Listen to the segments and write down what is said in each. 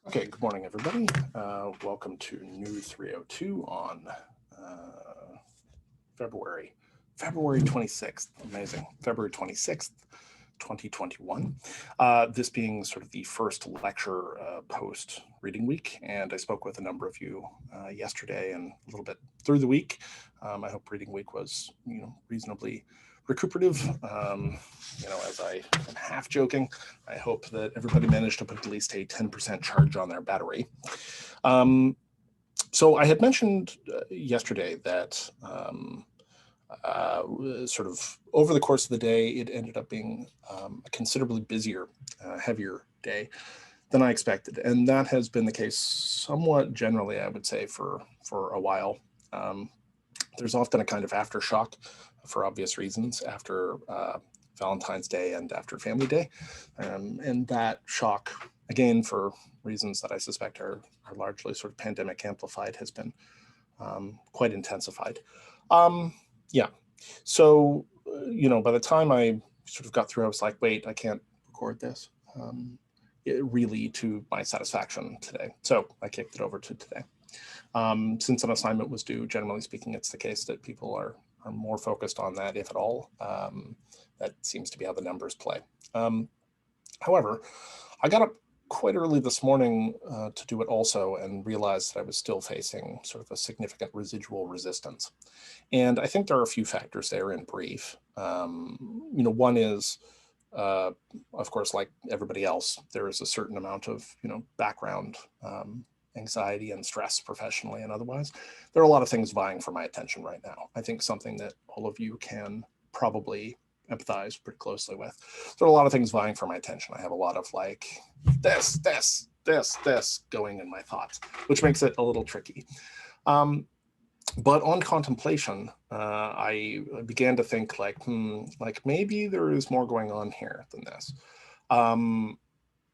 Okay, good morning, everybody. Welcome to NEW302 on February 26th. Amazing. February 26th, 2021. This being sort of the first lecture post reading week, and I spoke with a number of you yesterday and a little bit through the week. I hope reading week was, reasonably recuperative. As I am half joking, I hope that everybody managed to put at least a 10% charge on their battery. So I had mentioned yesterday that sort of over the course of the day, it ended up being a considerably busier, heavier day than I expected. And that has been the case somewhat generally, I would say, for a while. There's often a kind of aftershock for obvious reasons after Valentine's Day and after Family Day. And that shock, again, for reasons that I suspect are largely sort of pandemic amplified, has been quite intensified. Yeah. So, by the time I sort of got through, I was like, wait, I can't record this really to my satisfaction today. So I kicked it over to today. Since an assignment was due, generally speaking, it's the case that people are more focused on that, if at all. That seems to be how the numbers play. However, I got up quite early this morning to do it also and realized that I was still facing sort of a significant residual resistance. And I think there are a few factors there in brief. One is, of course, like everybody else, there is a certain amount of, background anxiety and stress professionally and otherwise. There are a lot of things vying for my attention right now. I think something that all of you can probably empathize pretty closely with. There are a lot of things vying for my attention. I have a lot of like this going in my thoughts, which makes it a little tricky. But on contemplation, I began to think like maybe there is more going on here than this.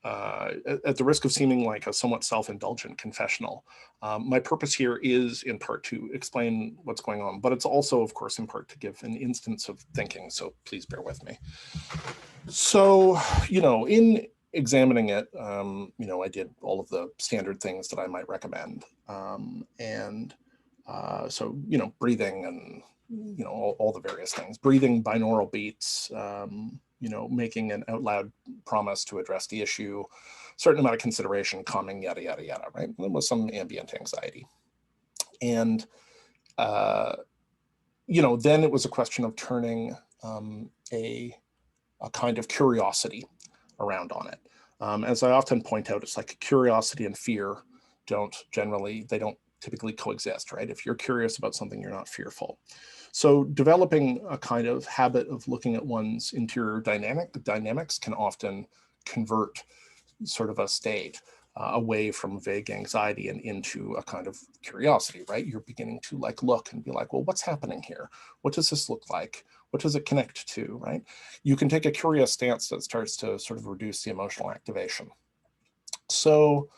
At the risk of seeming like a somewhat self-indulgent confessional, my purpose here is in part to explain what's going on, but it's also, of course, in part to give an instance of thinking, so please bear with me. So, in examining it, I did all of the standard things that I might recommend. So, breathing and, all the various things, breathing binaural beats, making an out loud promise to address the issue, certain amount of consideration, calming, yada, yada, yada, right? There was some ambient anxiety. And, then it was a question of turning a kind of curiosity around on it. As I often point out, it's like curiosity and fear don't typically coexist, right? If you're curious about something, you're not fearful. So developing a kind of habit of looking at one's interior dynamics can often convert sort of a state away from vague anxiety and into a kind of curiosity, right? You're beginning to look and be like, well, what's happening here? What does this look like? What does it connect to, right? You can take a curious stance that starts to sort of reduce the emotional activation. So,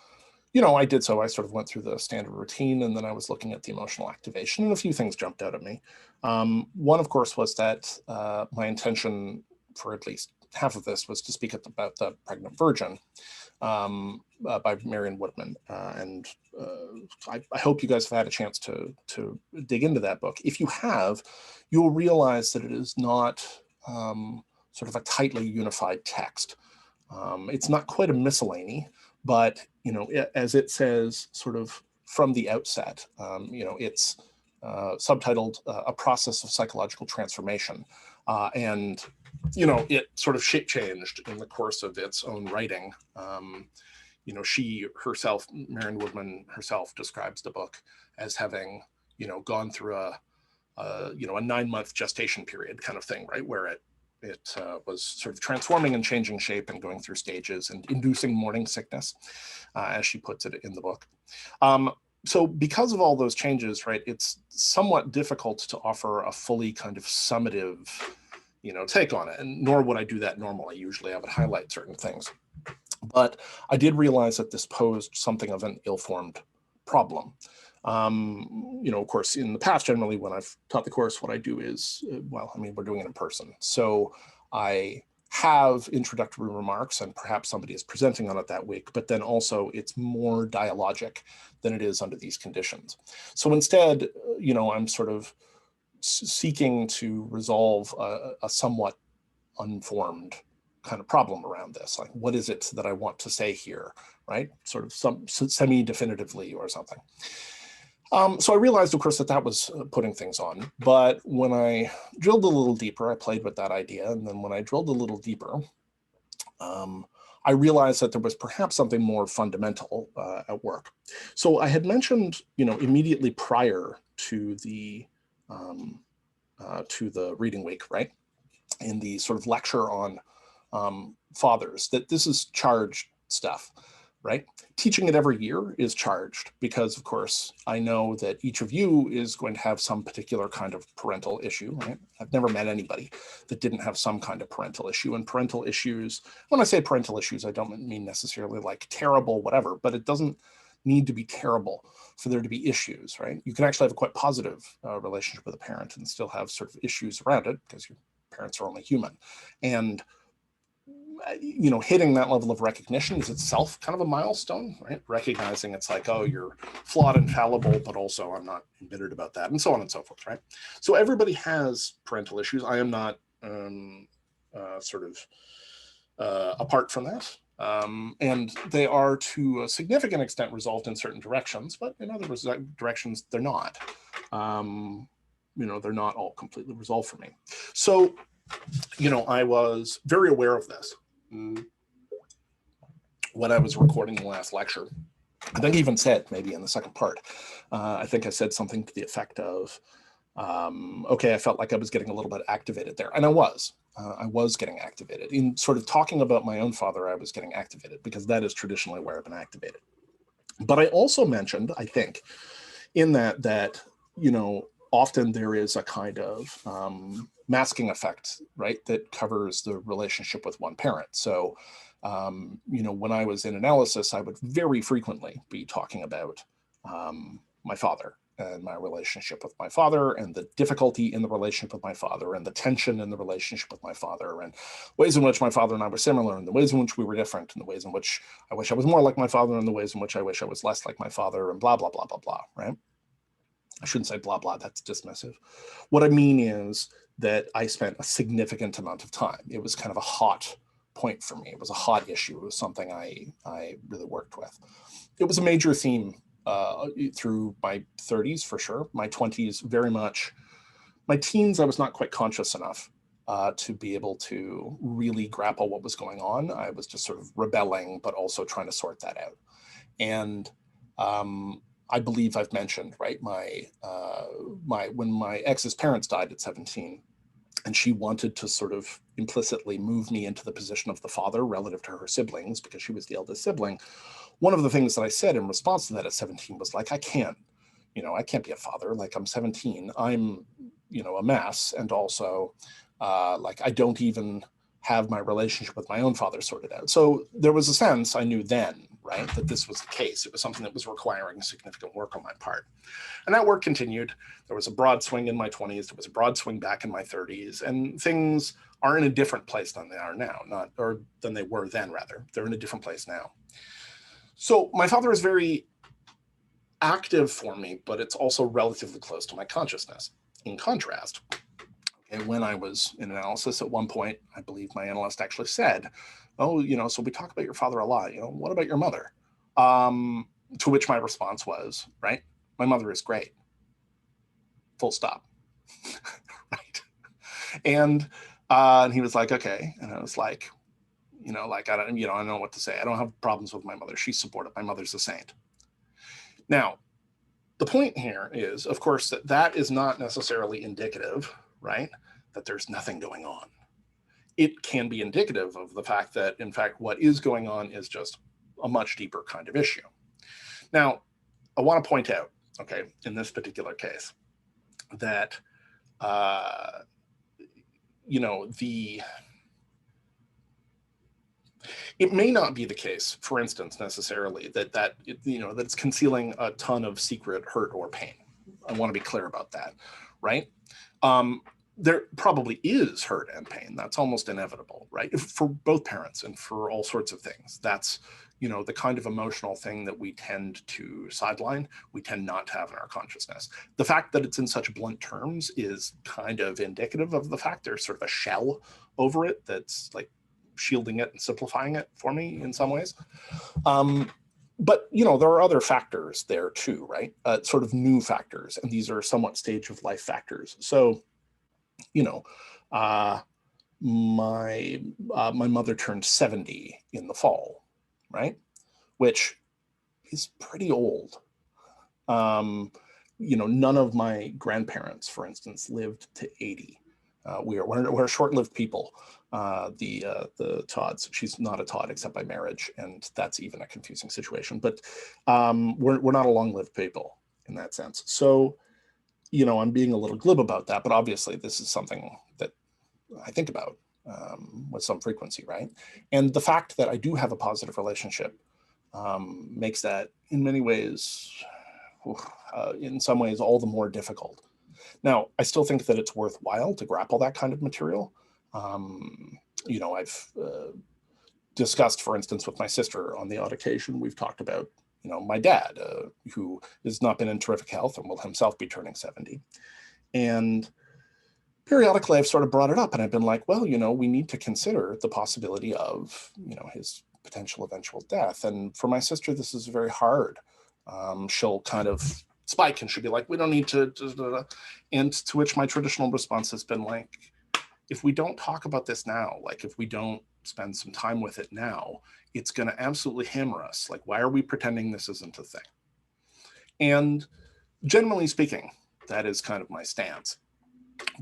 I did so. I sort of went through the standard routine, and then I was looking at the emotional activation, and a few things jumped out at me. One, of course, was that my intention for at least half of this was to speak about The Pregnant Virgin by Marion Woodman. And I hope you guys have had a chance to dig into that book. If you have, you'll realize that it is not sort of a tightly unified text. It's not quite a miscellany, but, as it says sort of from the outset, it's subtitled A Process of Psychological Transformation. And, it sort of shape changed in the course of its own writing. She herself, Marion Woodman herself, describes the book as having, gone through a 9-month gestation period kind of thing, right? Where it was sort of transforming and changing shape and going through stages and inducing morning sickness, as she puts it in the book. So because of all those changes, right, it's somewhat difficult to offer a fully kind of summative, take on it. And nor would I do that normally. Usually I would highlight certain things. But I did realize that this posed something of an ill-formed problem. Of course, in the past, generally, when I've taught the course, what I do is, we're doing it in person. So I have introductory remarks and perhaps somebody is presenting on it that week, but then also it's more dialogic than it is under these conditions. So instead, I'm sort of seeking to resolve a somewhat unformed kind of problem around this. Like, what is it that I want to say here, right? Sort of some semi-definitively or something. So I realized, of course, that was putting things on. But when I drilled a little deeper, I played with that idea. And then when I drilled a little deeper, I realized that there was perhaps something more fundamental at work. So I had mentioned, immediately prior to the reading week, right, in the sort of lecture on fathers, that this is charged stuff, right? Teaching it every year is charged because, of course, I know that each of you is going to have some particular kind of parental issue, right? I've never met anybody that didn't have some kind of parental issue. And parental issues, when I say parental issues, I don't mean necessarily like terrible, whatever, but it doesn't need to be terrible for there to be issues, right? You can actually have a quite positive relationship with a parent and still have sort of issues around it because your parents are only human. And hitting that level of recognition is itself kind of a milestone, right? Recognizing it's like, oh, you're flawed and fallible, but also I'm not embittered about that, and so on and so forth, right? So everybody has parental issues. I am not apart from that. And they are to a significant extent resolved in certain directions, but in other directions, they're not. They're not all completely resolved for me. So, I was very aware of this when I was recording the last lecture. I think I even said, maybe in the second part, I think I said something to the effect of, okay, I felt like I was getting a little bit activated there. And I was getting activated. In sort of talking about my own father, I was getting activated because that is traditionally where I've been activated. But I also mentioned, I think, in that often there is a kind of masking effect, right, that covers the relationship with one parent. So, when I was in analysis, I would very frequently be talking about my father and my relationship with my father and the difficulty in the relationship with my father and the tension in the relationship with my father and ways in which my father and I were similar and the ways in which we were different and the ways in which I wish I was more like my father and the ways in which I wish I was less like my father and blah, blah, blah, blah, blah, right? I shouldn't say blah, blah, that's dismissive. What I mean is that I spent a significant amount of time. It was kind of a hot point for me. It was a hot issue. It was something I really worked with. It was a major theme through my 30s for sure. My 20s very much. My teens, I was not quite conscious enough to be able to really grapple what was going on. I was just sort of rebelling, but also trying to sort that out. And I believe I've mentioned, right, when my ex's parents died at 17, and she wanted to sort of implicitly move me into the position of the father relative to her siblings because she was the eldest sibling. One of the things that I said in response to that at 17 was like, I can't be a father. Like, I'm 17, I'm, a mess. And also I don't even have my relationship with my own father sorted out. So there was a sense I knew then, right, that this was the case. It was something that was requiring significant work on my part. And that work continued. There was a broad swing in my 20s. There was a broad swing back in my 30s. And things are in a different place than they are now, than they were then, rather. They're in a different place now. So my father is very active for me, but it's also relatively close to my consciousness. In contrast, when I was in analysis at one point, I believe my analyst actually said, oh, so we talk about your father a lot, what about your mother? To which my response was, right, my mother is great. Full stop. Right. And he was like, okay. And I was like, I don't know what to say. I don't have problems with my mother. She's supportive. My mother's a saint. Now, the point here is, of course, that is not necessarily indicative, right, that there's nothing going on. It can be indicative of the fact that, in fact, what is going on is just a much deeper kind of issue. Now, I want to point out, okay, in this particular case, that, it may not be the case, for instance, necessarily, that it's concealing a ton of secret hurt or pain. I want to be clear about that, right? there probably is hurt and pain. That's almost inevitable, right? For both parents and for all sorts of things. That's, the kind of emotional thing that we tend to sideline, we tend not to have in our consciousness. The fact that it's in such blunt terms is kind of indicative of the fact there's sort of a shell over it that's like shielding it and simplifying it for me in some ways. But, there are other factors there too, right? Sort of new factors, and these are somewhat stage of life factors. So, my mother turned 70 in the fall, right? Which is pretty old. None of my grandparents, for instance, lived to 80. We're short-lived people. The Todds, she's not a Todd except by marriage, and that's even a confusing situation. But we're not a long-lived people in that sense. So, I'm being a little glib about that, but obviously this is something that I think about with some frequency, right? And the fact that I do have a positive relationship makes that in many ways, in some ways, all the more difficult. Now, I still think that it's worthwhile to grapple that kind of material. I've discussed, for instance, with my sister on the odd occasion, we've talked about, my dad, who has not been in terrific health and will himself be turning 70. And periodically I've sort of brought it up and I've been like, well, we need to consider the possibility of, his potential eventual death. And for my sister, this is very hard. She'll kind of spike and she'll be like, we don't need to, and to which my traditional response has been like, if we don't talk about this now, like if we don't spend some time with it now, it's going to absolutely hammer us. Like, why are we pretending this isn't a thing? And generally speaking, that is kind of my stance.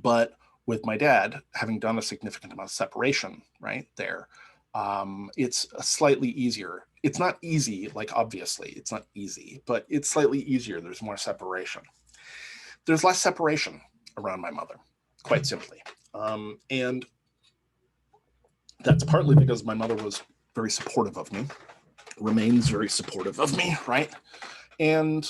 But with my dad, having done a significant amount of separation right there, it's slightly easier. It's not easy, like obviously it's not easy, but it's slightly easier. There's more separation. There's less separation around my mother, quite simply. And that's partly because my mother was very supportive of me, remains very supportive of me, right? And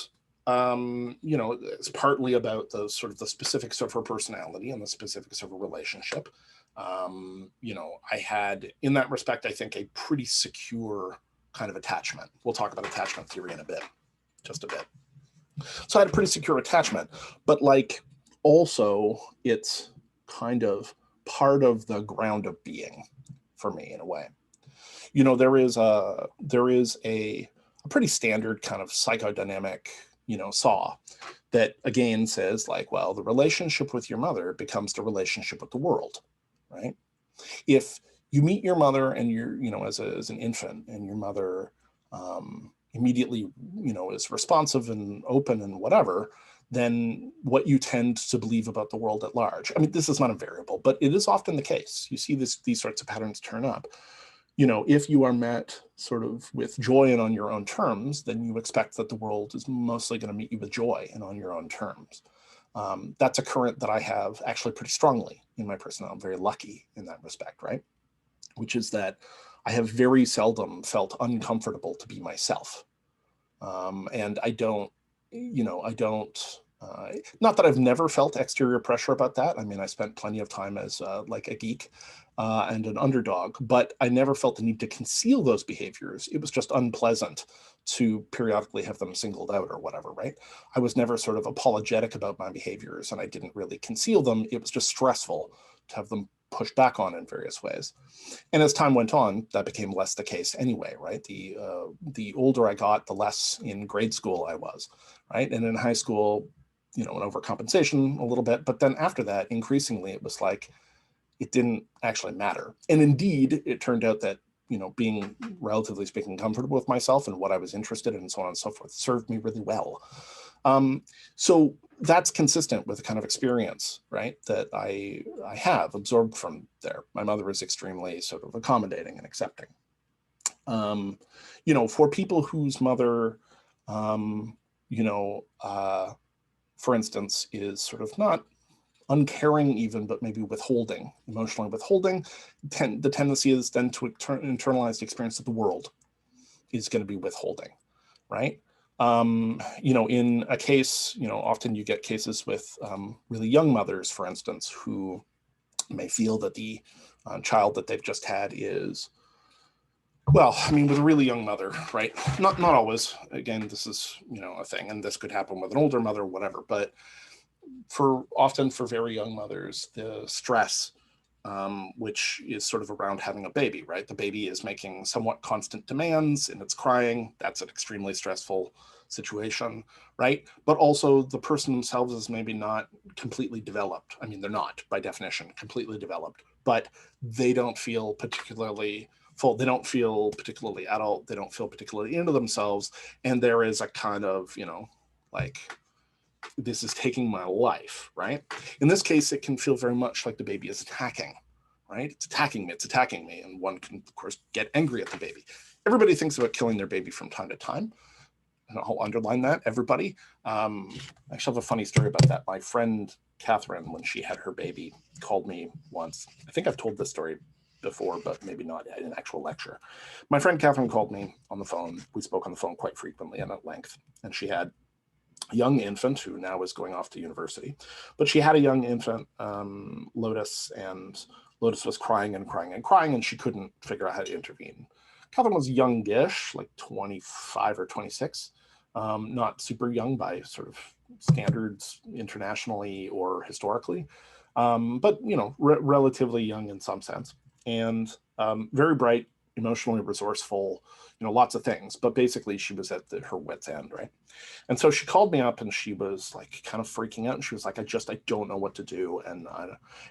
it's partly about the sort of the specifics of her personality and the specifics of her relationship. I had, in that respect, I think, a pretty secure kind of attachment. We'll talk about attachment theory in a bit, just a bit. So I had a pretty secure attachment, but like also it's kind of part of the ground of being for me in a way. There is a pretty standard kind of psychodynamic, saw that again says like, well, the relationship with your mother becomes the relationship with the world, right? If you meet your mother and you're, as an infant, and your mother immediately, is responsive and open and whatever, then what you tend to believe about the world at large. I mean, this is not a variable, but it is often the case. You see these sorts of patterns turn up. If you are met sort of with joy and on your own terms, then you expect that the world is mostly going to meet you with joy and on your own terms. That's a current that I have actually pretty strongly in my personality. I'm very lucky in that respect, right? Which is that I have very seldom felt uncomfortable to be myself. And I don't, not that I've never felt exterior pressure about that. I mean, I spent plenty of time as like a geek and an underdog, but I never felt the need to conceal those behaviors. It was just unpleasant to periodically have them singled out or whatever, right? I was never sort of apologetic about my behaviors and I didn't really conceal them. It was just stressful to have them pushed back on in various ways. And as time went on, that became less the case anyway, right? The older I got, the less in grade school I was, right? And in high school, an overcompensation a little bit, but then after that, increasingly, it was like, it didn't actually matter. And indeed, it turned out that, being relatively speaking comfortable with myself and what I was interested in and so on and so forth served me really well. So that's consistent with the kind of experience, right, that I have absorbed from there. My mother is extremely sort of accommodating and accepting. For people whose mother, for instance, is sort of not uncaring even, but maybe withholding, emotionally withholding, the tendency is then to internalize the experience of the world is going to be withholding, right? You know, in a case, you know, often you get cases with really young mothers, for instance, who may feel that the child that they've just had is, well, I mean, with a really young mother, right? Not always. Again, this is, you know, a thing, and this could happen with an older mother, whatever. But often for very young mothers, the stress, which is sort of around having a baby, right? The baby is making somewhat constant demands and it's crying. That's an extremely stressful situation, right? But also the person themselves is maybe not completely developed. I mean, they're not by definition completely developed, but they don't feel particularly full. They don't feel particularly adult. They don't feel particularly into themselves. And there is a kind of, you know, like, this is taking my life, right? In this case, it can feel very much like the baby is attacking, right? It's attacking me. And one can, of course, get angry at the baby. Everybody thinks about killing their baby from time to time. And I'll underline that, everybody. I actually have a funny story about that. My friend Catherine, when she had her baby, called me once. I think I've told this story before, but maybe not in an actual lecture. My friend Catherine called me on the phone. We spoke on the phone quite frequently and at length. And she had a young infant who now is going off to university, but she had a young infant, Lotus, and Lotus was crying and crying and crying, and she couldn't figure out how to intervene. Catherine was youngish, like 25 or 26, not super young by sort of standards internationally or historically, but, you know, relatively young in some sense, and very bright, emotionally resourceful, you know, lots of things, but basically she was at her wit's end, right? And so she called me up and she was like kind of freaking out, and she was like, I don't know what to do.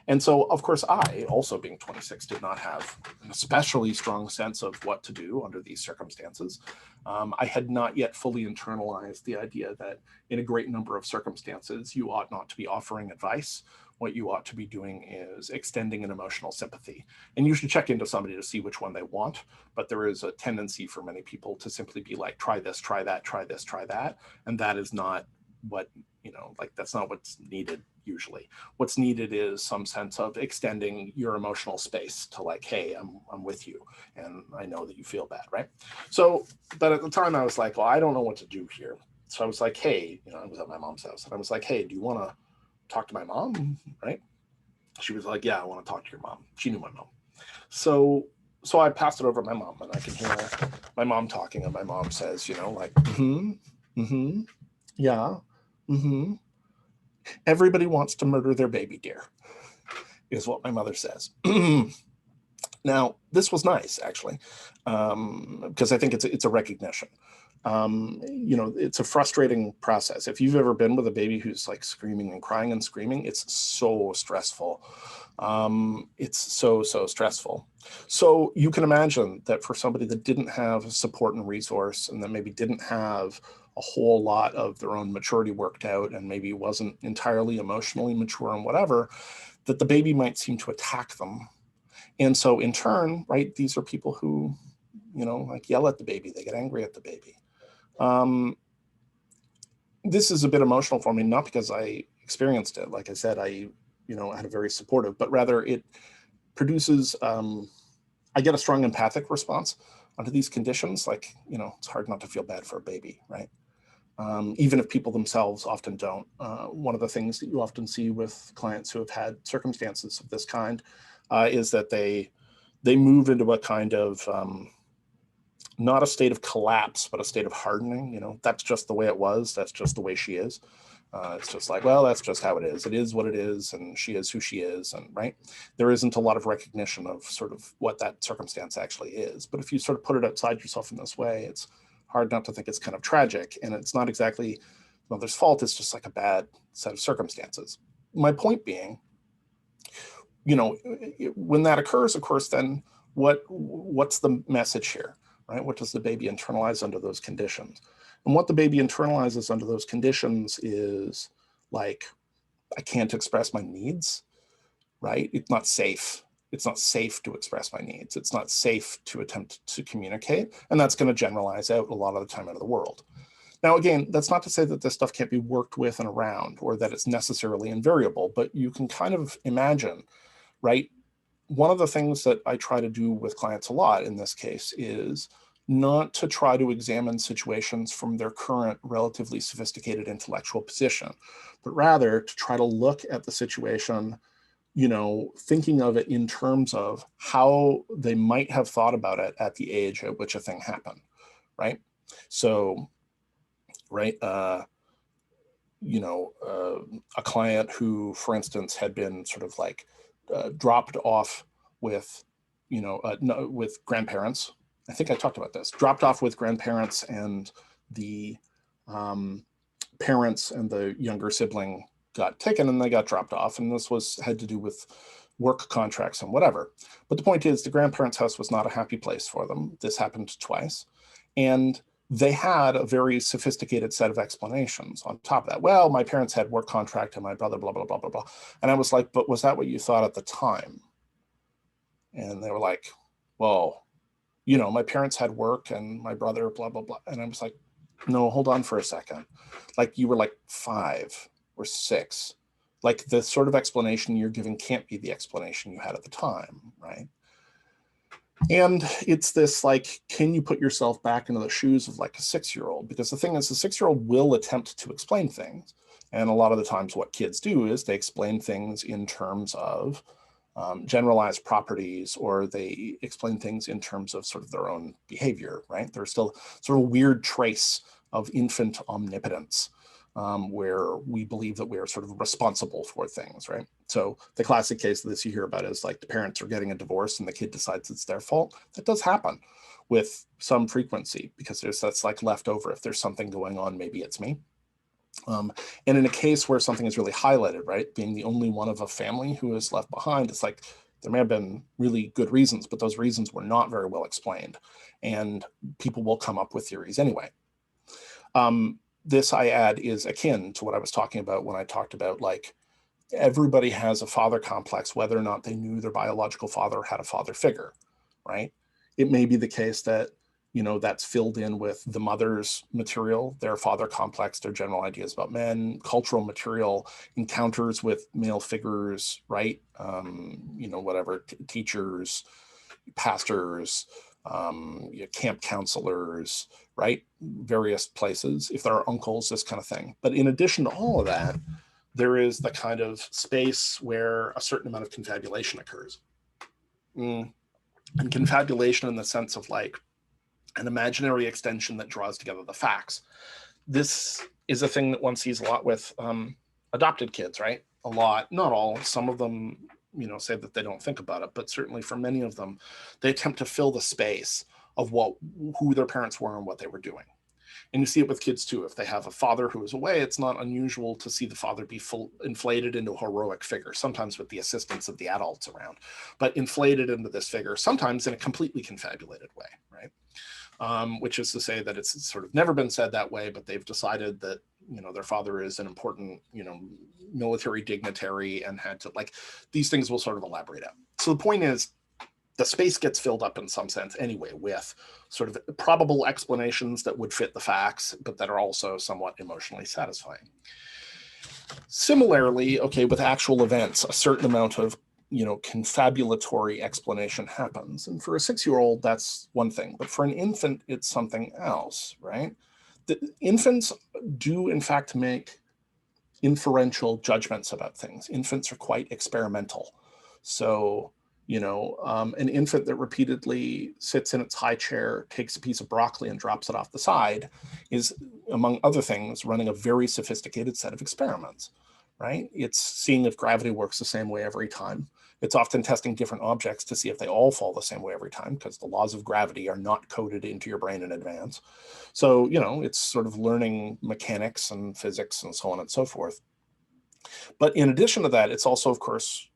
And so of course I, also being 26, did not have an especially strong sense of what to do under these circumstances. I had not yet fully internalized the idea that in a great number of circumstances, you ought not to be offering advice. What you ought to be doing is extending an emotional sympathy. And you should check into somebody to see which one they want. But there is a tendency for many people to simply be like, try this, try that, try this, try that. And that is not what, you know, like, that's not what's needed usually. What's needed is some sense of extending your emotional space to like, hey, I'm with you. And I know that you feel bad, right? So, but at the time I was like, well, I don't know what to do here. So I was like, hey, you know, I was at my mom's house and I was like, hey, do you want to talk to my mom, right? She was like, yeah, I want to talk to your mom. She knew my mom. So I passed it over to my mom, and I can hear my mom talking, and my mom says, you know, like, yeah, everybody wants to murder their baby, dear, is what my mother says. Now, this was nice, actually, because I think it's a recognition. You know, it's a frustrating process. If you've ever been with a baby who's like screaming and crying and screaming, it's so stressful. It's so stressful. So you can imagine that for somebody that didn't have support and resource, and that maybe didn't have a whole lot of their own maturity worked out, and maybe wasn't entirely emotionally mature and whatever, that the baby might seem to attack them. And so in turn, right, these are people who, you know, like yell at the baby, they get angry at the baby. This is a bit emotional for me, not because I experienced it. Like I said, I, you know, had a very supportive, but rather it produces, I get a strong empathic response onto these conditions. Like, you know, it's hard not to feel bad for a baby, right? Even if people themselves often don't. One of the things that you often see with clients who have had circumstances of this kind is that they move into a kind of, not a state of collapse, but a state of hardening. You know, that's just the way it was. That's just the way she is. It's just like, well, that's just how it is. It is what it is, and she is who she is, and right? There isn't a lot of recognition of sort of what that circumstance actually is. But if you sort of put it outside yourself in this way, it's hard not to think it's kind of tragic, and it's not exactly the mother's fault. It's just like a bad set of circumstances. My point being, you know, when that occurs, of course, then what's the message here? Right? What does the baby internalize under those conditions? And what the baby internalizes under those conditions is like, I can't express my needs, right? It's not safe. It's not safe to express my needs. It's not safe to attempt to communicate. And that's going to generalize out a lot of the time out of the world. Now, again, that's not to say that this stuff can't be worked with and around, or that it's necessarily invariable, but you can kind of imagine, right? One of the things that I try to do with clients a lot in this case is not to try to examine situations from their current relatively sophisticated intellectual position, but rather to try to look at the situation, thinking of it in terms of how they might have thought about it at the age at which a thing happened, right? So, right, a client who, for instance, had been sort of like dropped off with, with grandparents. I think I talked about this. Dropped off with grandparents, and the parents and the younger sibling got taken, and they got dropped off. And this had to do with work contracts and whatever. But the point is, the grandparents' house was not a happy place for them. This happened twice, and they had a very sophisticated set of explanations on top of that. Well, my parents had work contract and my brother, blah, blah, blah, blah, blah. And I was like, but was that what you thought at the time? And they were like, well, my parents had work and my brother, blah, blah, blah. And I was like, no, hold on for a second. Like, you were like 5 or 6. Like, the sort of explanation you're giving can't be the explanation you had at the time, right? And it's this, like, can you put yourself back into the shoes of like a 6-year-old? Because the thing is, the 6-year-old will attempt to explain things. And a lot of the times what kids do is they explain things in terms of generalized properties, or they explain things in terms of sort of their own behavior, right? There's still sort of a weird trace of infant omnipotence, where we believe that we are sort of responsible for things, right? So the classic case of this you hear about is like the parents are getting a divorce and the kid decides it's their fault. That does happen with some frequency, because that's like leftover. If there's something going on, maybe it's me. And in a case where something is really highlighted, right, being the only one of a family who is left behind, it's like there may have been really good reasons, but those reasons were not very well explained, and people will come up with theories anyway. This, I add, is akin to what I was talking about when I talked about, like, everybody has a father complex, whether or not they knew their biological father had a father figure, right? It may be the case that, that's filled in with the mother's material, their father complex, their general ideas about men, cultural material, encounters with male figures, right? Whatever, teachers, pastors, camp counselors, right? Various places, if there are uncles, this kind of thing. But in addition to all of that, there is the kind of space where a certain amount of confabulation occurs. And confabulation in the sense of like an imaginary extension that draws together the facts. This is a thing that one sees a lot with adopted kids, right? A lot, not all. Some of them, say that they don't think about it, but certainly for many of them, they attempt to fill the space of who their parents were and what they were doing. And you see it with kids too. If they have a father who is away, it's not unusual to see the father be inflated into a heroic figure, sometimes with the assistance of the adults around, but inflated into this figure, sometimes in a completely confabulated way, right? Which is to say that it's sort of never been said that way, but they've decided that, their father is an important, military dignitary and had to, like, these things will sort of elaborate out. So the point is, the space gets filled up in some sense anyway with sort of probable explanations that would fit the facts, but that are also somewhat emotionally satisfying. Similarly, okay, with actual events, a certain amount of confabulatory explanation happens. And for a 6-year-old, that's one thing. But for an infant, it's something else, right? The infants do, in fact, make inferential judgments about things. Infants are quite experimental. So, an infant that repeatedly sits in its high chair, takes a piece of broccoli and drops it off the side is, among other things, running a very sophisticated set of experiments, right? It's seeing if gravity works the same way every time. It's often testing different objects to see if they all fall the same way every time, because the laws of gravity are not coded into your brain in advance. So, it's sort of learning mechanics and physics and so on and so forth. But in addition to that, it's also, of course,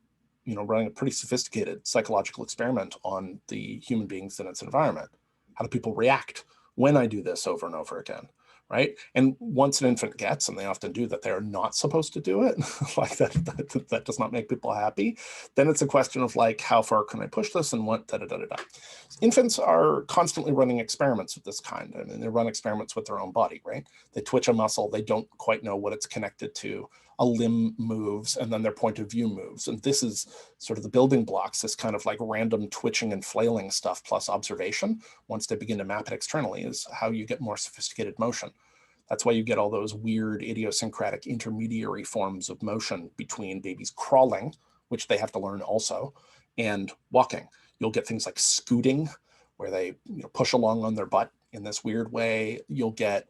running a pretty sophisticated psychological experiment on the human beings in its environment. How do people react when I do this over and over again, right? And once an infant gets, and they often do, that they're not supposed to do it, like that does not make people happy, then it's a question of like, how far can I push this and what, da-da-da-da-da. Infants are constantly running experiments of this kind. I mean, they run experiments with their own body, right? They twitch a muscle, they don't quite know what it's connected to. a limb moves and then their point of view moves. And this is sort of the building blocks, this kind of like random twitching and flailing stuff plus observation, once they begin to map it externally, is how you get more sophisticated motion. That's why you get all those weird idiosyncratic intermediary forms of motion between babies crawling, which they have to learn also, and walking. You'll get things like scooting, where they push along on their butt in this weird way. You'll get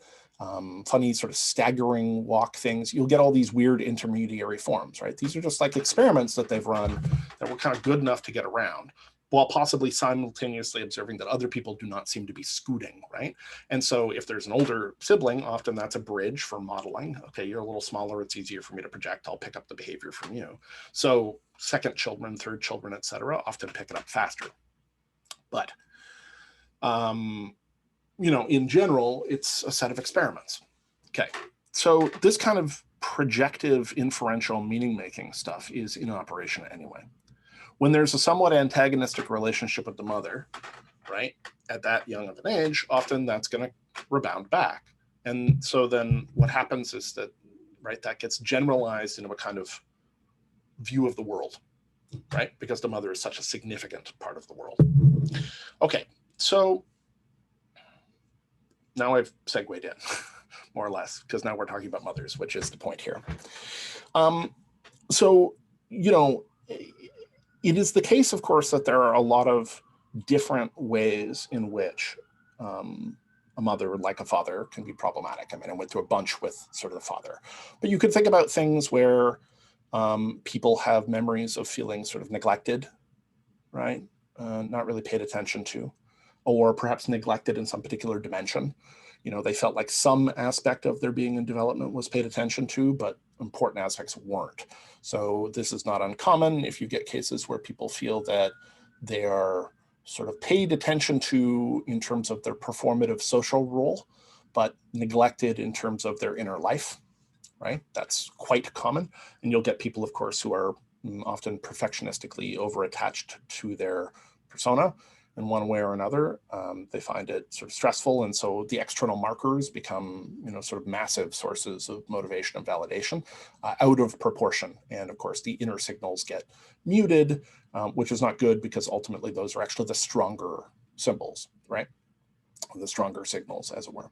funny sort of staggering walk things. You'll get all these weird intermediary forms, right? These are just like experiments that they've run that were kind of good enough to get around, while possibly simultaneously observing that other people do not seem to be scooting, right? And so if there's an older sibling, often that's a bridge for modeling. Okay, you're a little smaller, it's easier for me to project, I'll pick up the behavior from you. So second children, third children, et cetera, often pick it up faster. But, in general, it's a set of experiments. Okay, so this kind of projective inferential meaning-making stuff is in operation anyway. When there's a somewhat antagonistic relationship with the mother, right, at that young of an age, often that's going to rebound back. And so then what happens is that, right, that gets generalized into a kind of view of the world, right, because the mother is such a significant part of the world. Okay, so now I've segued in, more or less, because now we're talking about mothers, which is the point here. So, it is the case, of course, that there are a lot of different ways in which a mother, like a father, can be problematic. I mean, I went through a bunch with sort of the father. But you could think about things where people have memories of feeling sort of neglected, right? Not really paid attention to, or perhaps neglected in some particular dimension. They felt like some aspect of their being in development was paid attention to, but important aspects weren't. So this is not uncommon if you get cases where people feel that they are sort of paid attention to in terms of their performative social role, but neglected in terms of their inner life, right? That's quite common. And you'll get people, of course, who are often perfectionistically over-attached to their persona in one way or another. They find it sort of stressful. And so the external markers become, sort of massive sources of motivation and validation out of proportion. And of course, the inner signals get muted, which is not good because ultimately those are actually the stronger symbols, right? The stronger signals, as it were.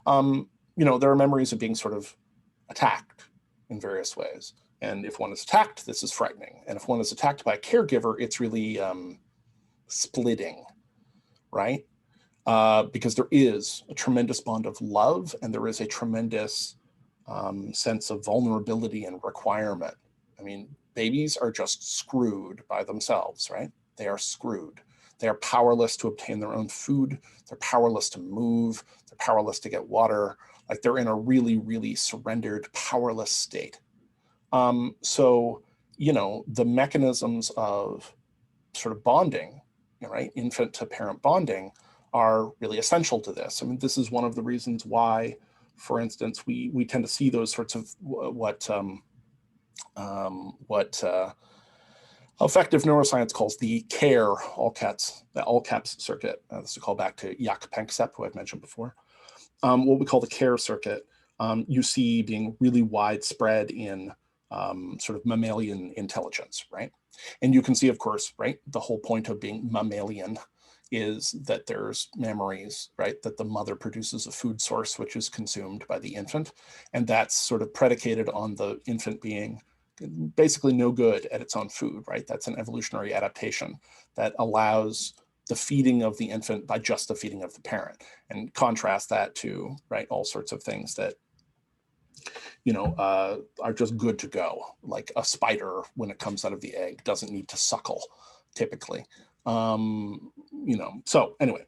There are memories of being sort of attacked in various ways. And if one is attacked, this is frightening. And if one is attacked by a caregiver, it's really splitting, right? Because there is a tremendous bond of love and there is a tremendous sense of vulnerability and requirement. I mean, babies are just screwed by themselves, right? They are screwed. They are powerless to obtain their own food. They're powerless to move. They're powerless to get water. Like they're in a really, really surrendered, powerless state. So, the mechanisms of sort of bonding, right, infant to parent bonding, are really essential to this. I mean, this is one of the reasons why, for instance, we tend to see those sorts of what affective neuroscience calls the CARE, the all caps circuit. This is a call back to Jaak Panksepp, who I've mentioned before. What we call the CARE circuit, you see being really widespread in sort of mammalian intelligence, right? And you can see, of course, right, the whole point of being mammalian is that there's memories, right, that the mother produces a food source which is consumed by the infant. And that's sort of predicated on the infant being basically no good at its own food, right? That's an evolutionary adaptation that allows the feeding of the infant by just the feeding of the parent. And contrast that to, right, all sorts of things that are just good to go. Like a spider, when it comes out of the egg, doesn't need to suckle, typically. So anyway,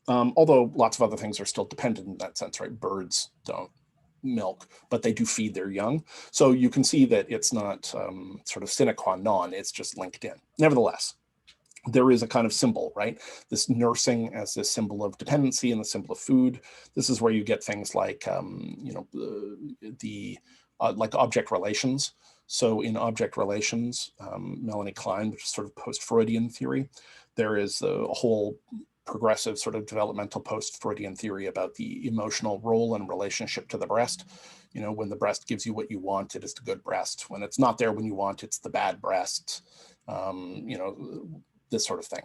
although lots of other things are still dependent in that sense, right? Birds don't milk, but they do feed their young. So you can see that it's not sort of sine qua non, it's just linked in. Nevertheless, there is a kind of symbol, right? This nursing as this symbol of dependency and the symbol of food. This is where you get things like, like object relations. So in object relations, Melanie Klein, which is sort of post-Freudian theory, there is a whole progressive sort of developmental post-Freudian theory about the emotional role and relationship to the breast. You know, when the breast gives you what you want, it is the good breast. When it's not there when you want, it's the bad breast. You know, this sort of thing.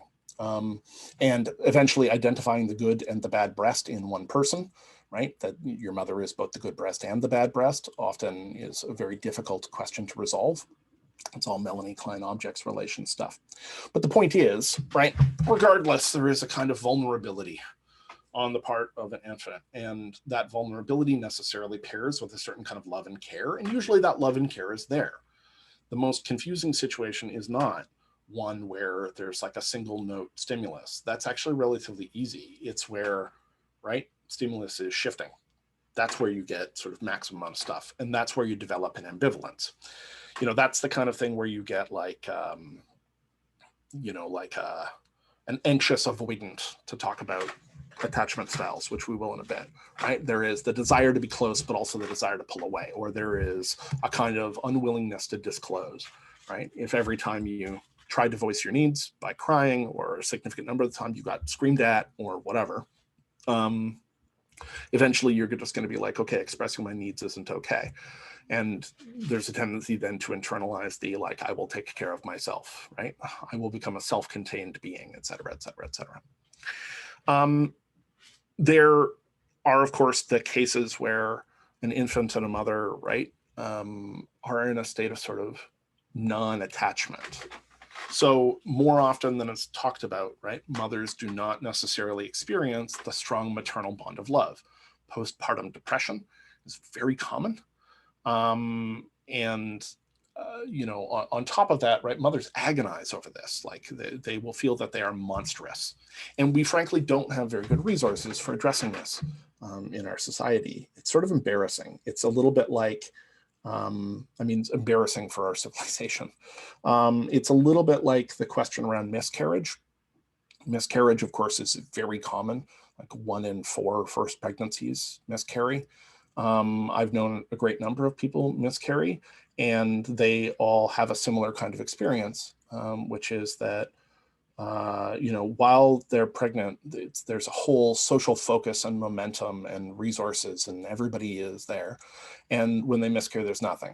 And eventually identifying the good and the bad breast in one person, right? That your mother is both the good breast and the bad breast often is a very difficult question to resolve. It's all Melanie Klein objects relation stuff. But the point is, right, regardless, there is a kind of vulnerability on the part of an infant. And that vulnerability necessarily pairs with a certain kind of love and care. And usually that love and care is there. The most confusing situation is not one where there's like a single note stimulus. That's actually relatively easy. It's where, right, stimulus is shifting. That's where you get sort of maximum amount of stuff. And that's where you develop an ambivalence. You know, that's the kind of thing where you get like, you know, like an anxious avoidant, to talk about attachment styles, which we will in a bit, right? There is the desire to be close, but also the desire to pull away, or there is a kind of unwillingness to disclose, right? If every time you tried to voice your needs by crying, or a significant number of the time you got screamed at or whatever, eventually you're just going to be like, okay, expressing my needs isn't okay. And there's a tendency then to internalize the, like, I will take care of myself, right? I will become a self-contained being, et cetera, et cetera, et cetera. There are, of course, the cases where an infant and a mother, right, are in a state of sort of non-attachment. So more often than it's talked about, right, mothers do not necessarily experience the strong maternal bond of love. Postpartum depression is very common. You know, on top of that, right, mothers agonize over this. Like they will feel that they are monstrous. And we frankly don't have very good resources for addressing this in our society. It's sort of embarrassing. It's a little bit like, I mean, it's embarrassing for our civilization. It's a little bit like the question around miscarriage. Miscarriage, of course, is very common. Like 1 in 4 first pregnancies miscarry. I've known a great number of people miscarry, and they all have a similar kind of experience, which is that, you know, while they're pregnant, there's a whole social focus and momentum and resources, and everybody is there. And when they miscarry, there's nothing.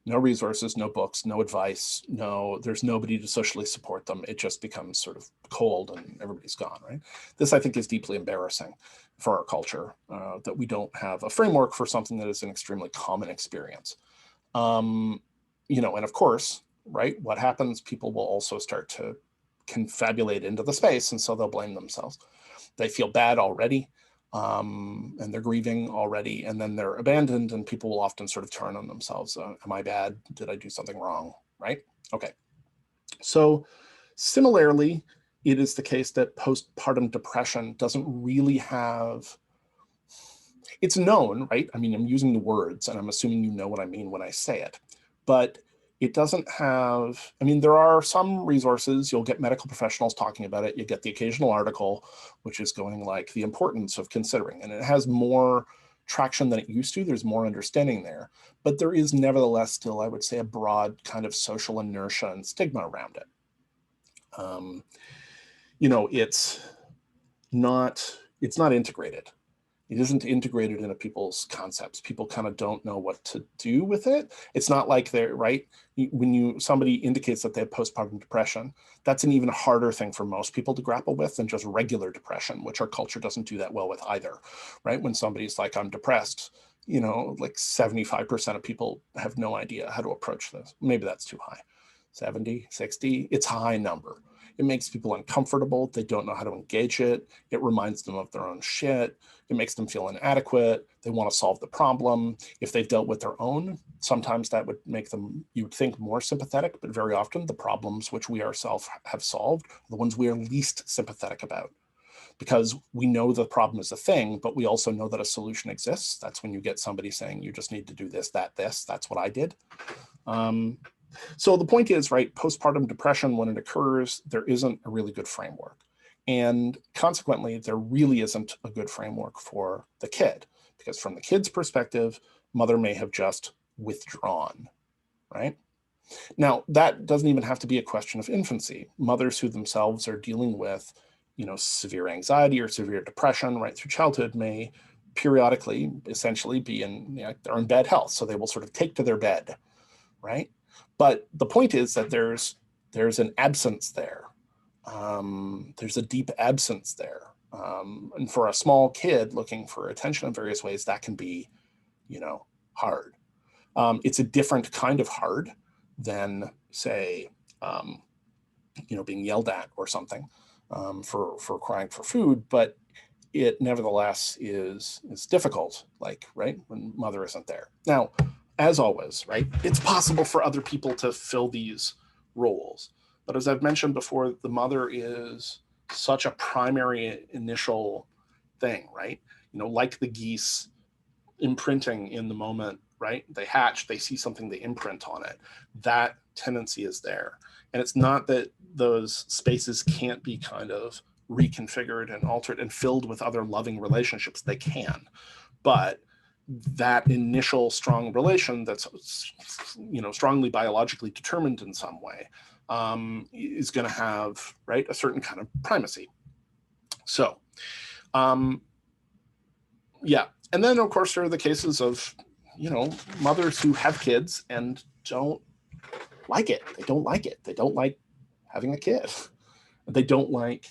No resources, no books, no advice, there's nobody to socially support them. It just becomes sort of cold and everybody's gone, right? This, I think, is deeply embarrassing for our culture, that we don't have a framework for something that is an extremely common experience. You know, and of course, right, what happens, people will also start to confabulate into the space, and so they'll blame themselves. They feel bad already. And they're grieving already, and then they're abandoned, and people will often sort of turn on themselves. Am I bad? Did I do something wrong? Right? Okay. So similarly, it is the case that postpartum depression doesn't really have, it's known, right? I mean, I'm using the words, and I'm assuming you know what I mean when I say it, but it doesn't have, I mean, there are some resources, you'll get medical professionals talking about it, you get the occasional article, which is going like the importance of considering, and it has more traction than it used to, there's more understanding there, but there is nevertheless still, I would say, a broad kind of social inertia and stigma around it. You know, it's not integrated. It isn't integrated into people's concepts. People kind of don't know what to do with it. It's not like they're, right, when somebody indicates that they have postpartum depression, that's an even harder thing for most people to grapple with than just regular depression, which our culture doesn't do that well with either, right? When somebody's like, I'm depressed, you know, like 75% of people have no idea how to approach this. Maybe that's too high. 70, 60, it's a high number. It makes people uncomfortable. They don't know how to engage it. It reminds them of their own shit. It makes them feel inadequate. They want to solve the problem. If they've dealt with their own, sometimes that would make them, you would think, more sympathetic, but very often the problems which we ourselves have solved are the ones we are least sympathetic about, because we know the problem is a thing, but we also know that a solution exists. That's when you get somebody saying, you just need to do this, that, this. That's what I did. So the point is, right, postpartum depression, when it occurs, there isn't a really good framework. And consequently, there really isn't a good framework for the kid, because from the kid's perspective, mother may have just withdrawn, right? Now, that doesn't even have to be a question of infancy. Mothers who themselves are dealing with severe anxiety or severe depression right through childhood may periodically essentially be they're in bad health. So they will sort of take to their bed, right? But the point is that there's an absence there. There's a deep absence there. And for a small kid looking for attention in various ways, that can be, hard. It's a different kind of hard than, say, being yelled at or something for crying for food, but it nevertheless is difficult, right, when mother isn't there. Now, as always, right, it's possible for other people to fill these roles. But as I've mentioned before, the mother is such a primary initial thing, right? Like the geese imprinting in the moment, right? They hatch, they see something, they imprint on it. That tendency is there. And it's not that those spaces can't be kind of reconfigured and altered and filled with other loving relationships. They can. But that initial strong relation that's, strongly biologically determined in some way is going to have, right, a certain kind of primacy. So, yeah. And then, of course, there are the cases of, mothers who have kids and don't like it. They don't like it. They don't like having a kid. They don't like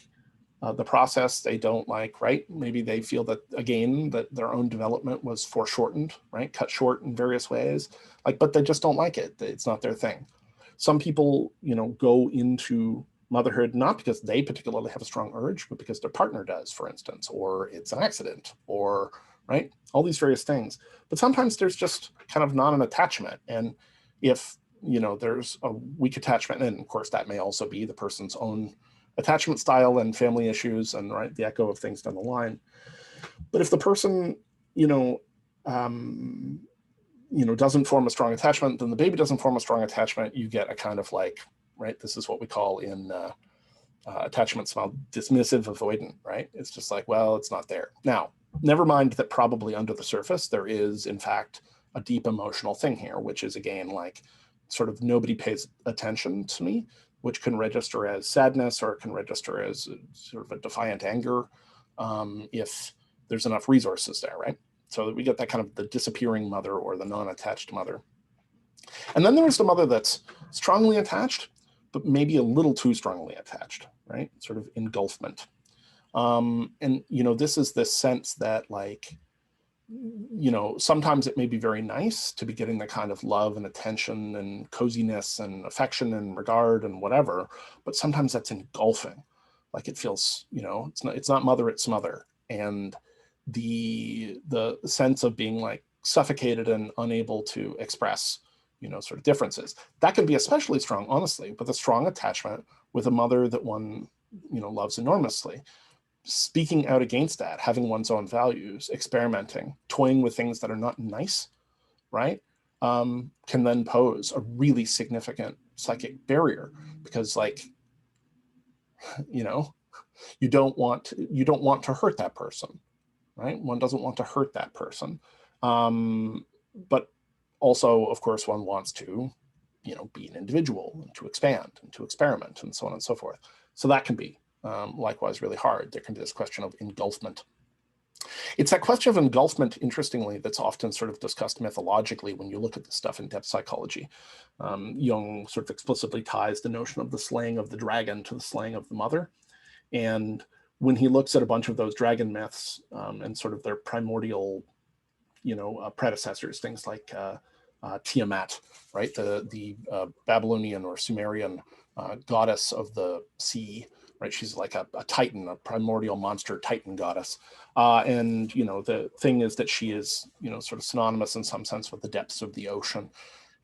the process. They don't like, right? Maybe they feel that, again, that their own development was foreshortened, right? Cut short in various ways. But they just don't like it. It's not their thing. Some people, go into motherhood not because they particularly have a strong urge, but because their partner does, for instance, or it's an accident, or, right? All these various things. But sometimes there's just kind of not an attachment. And if, there's a weak attachment, and of course that may also be the person's own attachment style and family issues and, right, the echo of things down the line. But if the person, doesn't form a strong attachment, then the baby doesn't form a strong attachment. You get a kind of right, this is what we call in attachment style dismissive avoidant, right? It's just well, it's not there. Now, never mind that probably under the surface, there is, in fact, a deep emotional thing here, which is, again, sort of nobody pays attention to me, which can register as sadness or it can register as sort of a defiant anger if there's enough resources there, right? So we get that kind of the disappearing mother or the non-attached mother. And then there's the mother that's strongly attached, but maybe a little too strongly attached, right? Sort of engulfment. And, this is this sense that sometimes it may be very nice to be getting the kind of love and attention and coziness and affection and regard and whatever, but sometimes that's engulfing. It feels, it's not mother, it's smother. And the sense of being suffocated and unable to express, sort of differences. That can be especially strong, honestly, with a strong attachment with a mother that one, loves enormously. Speaking out against that, having one's own values, experimenting, toying with things that are not nice, right, can then pose a really significant psychic barrier because, you don't want to hurt that person, right? One doesn't want to hurt that person, but also, of course, one wants to, be an individual and to expand and to experiment and so on and so forth. So that can be likewise really hard. There can be this question of engulfment. It's that question of engulfment, interestingly, that's often sort of discussed mythologically when you look at this stuff in depth psychology. Jung sort of explicitly ties the notion of the slaying of the dragon to the slaying of the mother. And when he looks at a bunch of those dragon myths and sort of their primordial, predecessors, things like Tiamat, right, the Babylonian or Sumerian goddess of the sea, right? She's like a titan, a primordial monster titan goddess. And, the thing is that she is, sort of synonymous in some sense with the depths of the ocean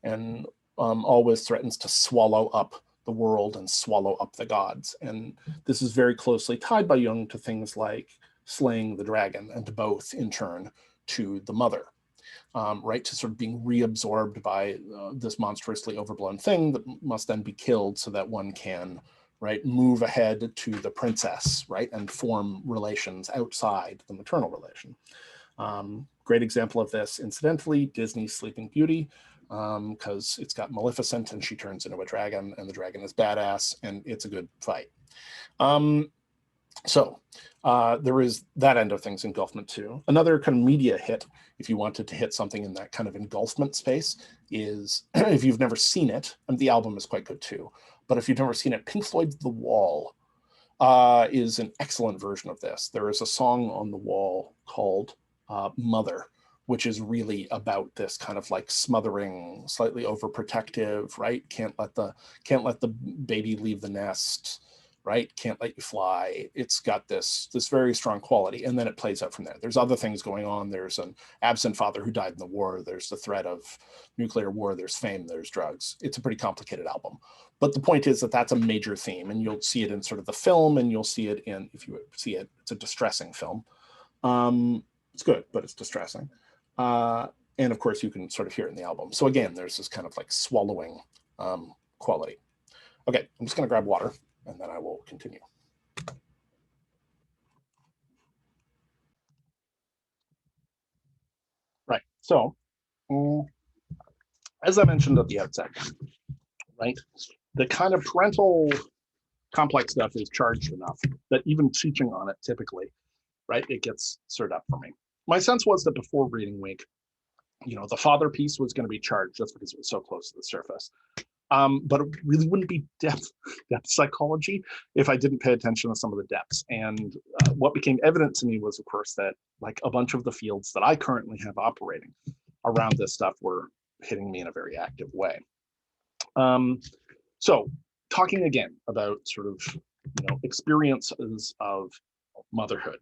and always threatens to swallow up the world and swallow up the gods. And this is very closely tied by Jung to things like slaying the dragon and to both in turn to the mother. Right, to sort of being reabsorbed by this monstrously overblown thing that must then be killed so that one can, right, move ahead to the princess, right, and form relations outside the maternal relation. Great example of this, incidentally, Disney's Sleeping Beauty, because it's got Maleficent and she turns into a dragon and the dragon is badass and it's a good fight. So there is that end of things, engulfment too. Another kind of media hit, if you wanted to hit something in that kind of engulfment space, is if you've never seen it, and the album is quite good too, but if you've never seen it, Pink Floyd's The Wall is an excellent version of this. There is a song on The Wall called Mother, which is really about this kind of like smothering, slightly overprotective, right? Can't let the baby leave the nest, right? Can't let you fly. It's got this very strong quality, and then it plays out from there. There's other things going on. There's an absent father who died in the war. There's the threat of nuclear war. There's fame. There's drugs. It's a pretty complicated album. But the point is that that's a major theme, and you'll see it in sort of the film, and you'll see it in, if you see it, it's a distressing film. It's good, but it's distressing. And of course, you can sort of hear it in the album. So again, there's this kind of like swallowing quality. Okay, I'm just going to grab water, and then I will continue. Right. So, as I mentioned at the outset, right, the kind of parental complex stuff is charged enough that even teaching on it typically, right, it gets stirred up for me. My sense was that before reading week, the father piece was going to be charged just because it was so close to the surface. But it really wouldn't be depth psychology if I didn't pay attention to some of the depths. And what became evident to me was, of course, that like a bunch of the fields that I currently have operating around this stuff were hitting me in a very active way. So talking again about sort of, experiences of motherhood.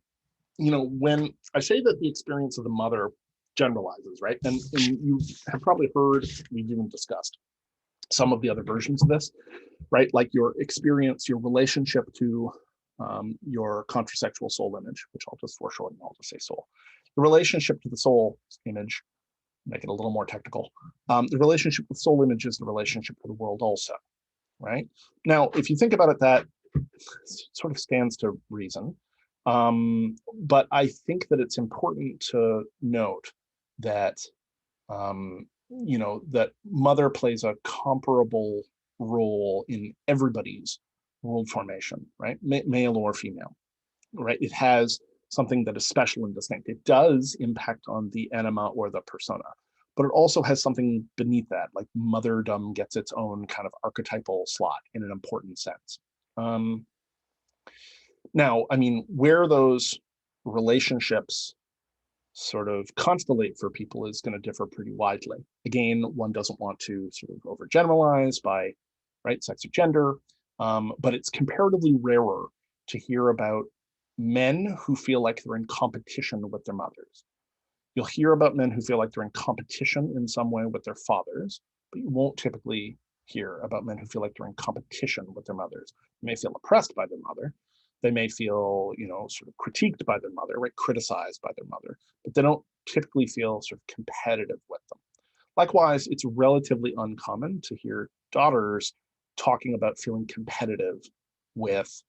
When I say that the experience of the mother generalizes, right? And you have probably heard, we've even discussed some of the other versions of this, right? Like your experience, your relationship to your contrasexual soul image, which I'll just foreshorten, I'll just say soul. The relationship to the soul image, make it a little more technical. The relationship with soul image is the relationship to the world also, right? Now, if you think about it, that sort of stands to reason. But I think that it's important to note that that mother plays a comparable role in everybody's world formation, right? Male or female, right? It has something that is special and distinct. It does impact on the anima or the persona, but it also has something beneath that, like motherdom gets its own kind of archetypal slot in an important sense. Now, I mean, where those relationships sort of constellate for people is going to differ pretty widely. Again, one doesn't want to sort of overgeneralize by right sex or gender, but it's comparatively rarer to hear about men who feel like they're in competition with their mothers. You'll hear about men who feel like they're in competition in some way with their fathers, but you won't typically hear about men who feel like they're in competition with their mothers. They may feel oppressed by their mother. They may feel, sort of critiqued by their mother, right? Criticized by their mother, but they don't typically feel sort of competitive with them. Likewise, it's relatively uncommon to hear daughters talking about feeling competitive with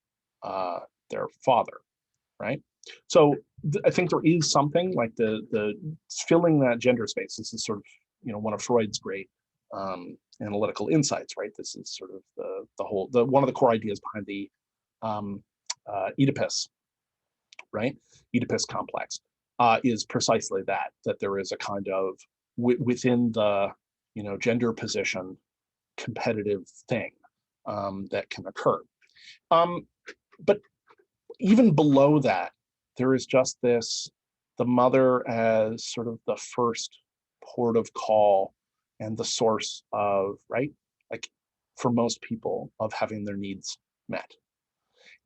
their father, right? So I think there is something like the filling that gender space. This is sort of one of Freud's great analytical insights, right? This is sort of the one of the core ideas behind the Oedipus, right? Oedipus complex is precisely that there is a kind of within the gender position competitive thing that can occur. But even below that, there is just the mother as sort of the first port of call and the source of, right? Like for most people, of having their needs met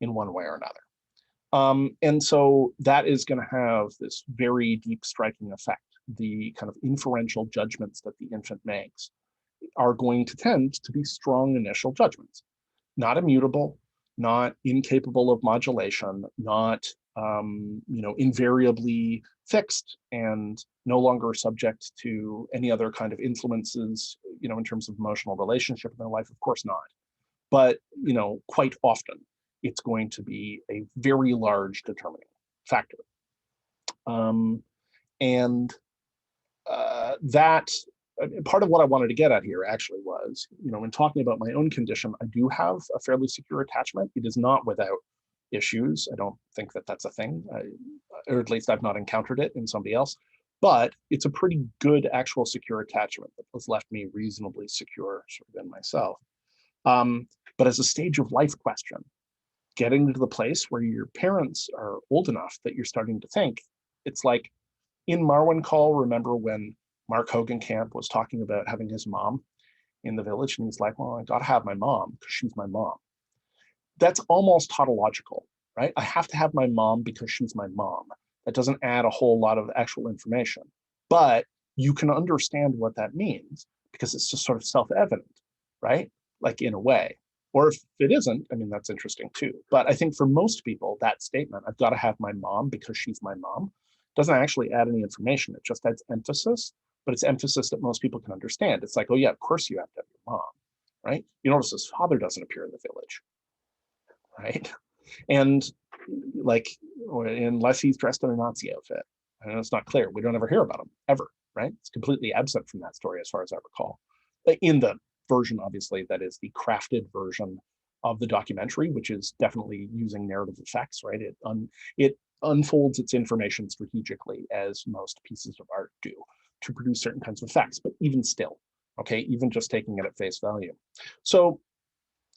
in one way or another. And so that is going to have this very deep striking effect. The kind of inferential judgments that the infant makes are going to tend to be strong initial judgments, not immutable, not incapable of modulation, not invariably fixed and no longer subject to any other kind of influences, in terms of emotional relationship in their life. Of course not. But, quite often it's going to be a very large determining factor. That part of what I wanted to get at here actually was, in talking about my own condition, I do have a fairly secure attachment. It is not without issues. I don't think that that's a thing, or at least I've not encountered it in somebody else. But it's a pretty good actual secure attachment that has left me reasonably secure sort of in myself. But as a stage of life question, getting to the place where your parents are old enough that you're starting to think, it's like in Marwin Call, remember when Mark Hogenkamp was talking about having his mom in the village, and he's like, well, I gotta have my mom because she's my mom. That's almost tautological, right? I have to have my mom because she's my mom. That doesn't add a whole lot of actual information, but you can understand what that means because it's just sort of self-evident, right? Like in a way. Or if it isn't, I mean, that's interesting too. But I think for most people, that statement, I've got to have my mom because she's my mom, doesn't actually add any information. It just adds emphasis, but it's emphasis that most people can understand. It's like, oh yeah, of course you have to have your mom, right? You notice his father doesn't appear in the village, right? And like, unless he's dressed in a Nazi outfit, and it's not clear. We don't ever hear about him ever, right? It's completely absent from that story as far as I recall. In the version, obviously, that is the crafted version of the documentary, which is definitely using narrative effects, right? It unfolds its information strategically, as most pieces of art do, to produce certain kinds of effects. But even still, okay, even just taking it at face value. So,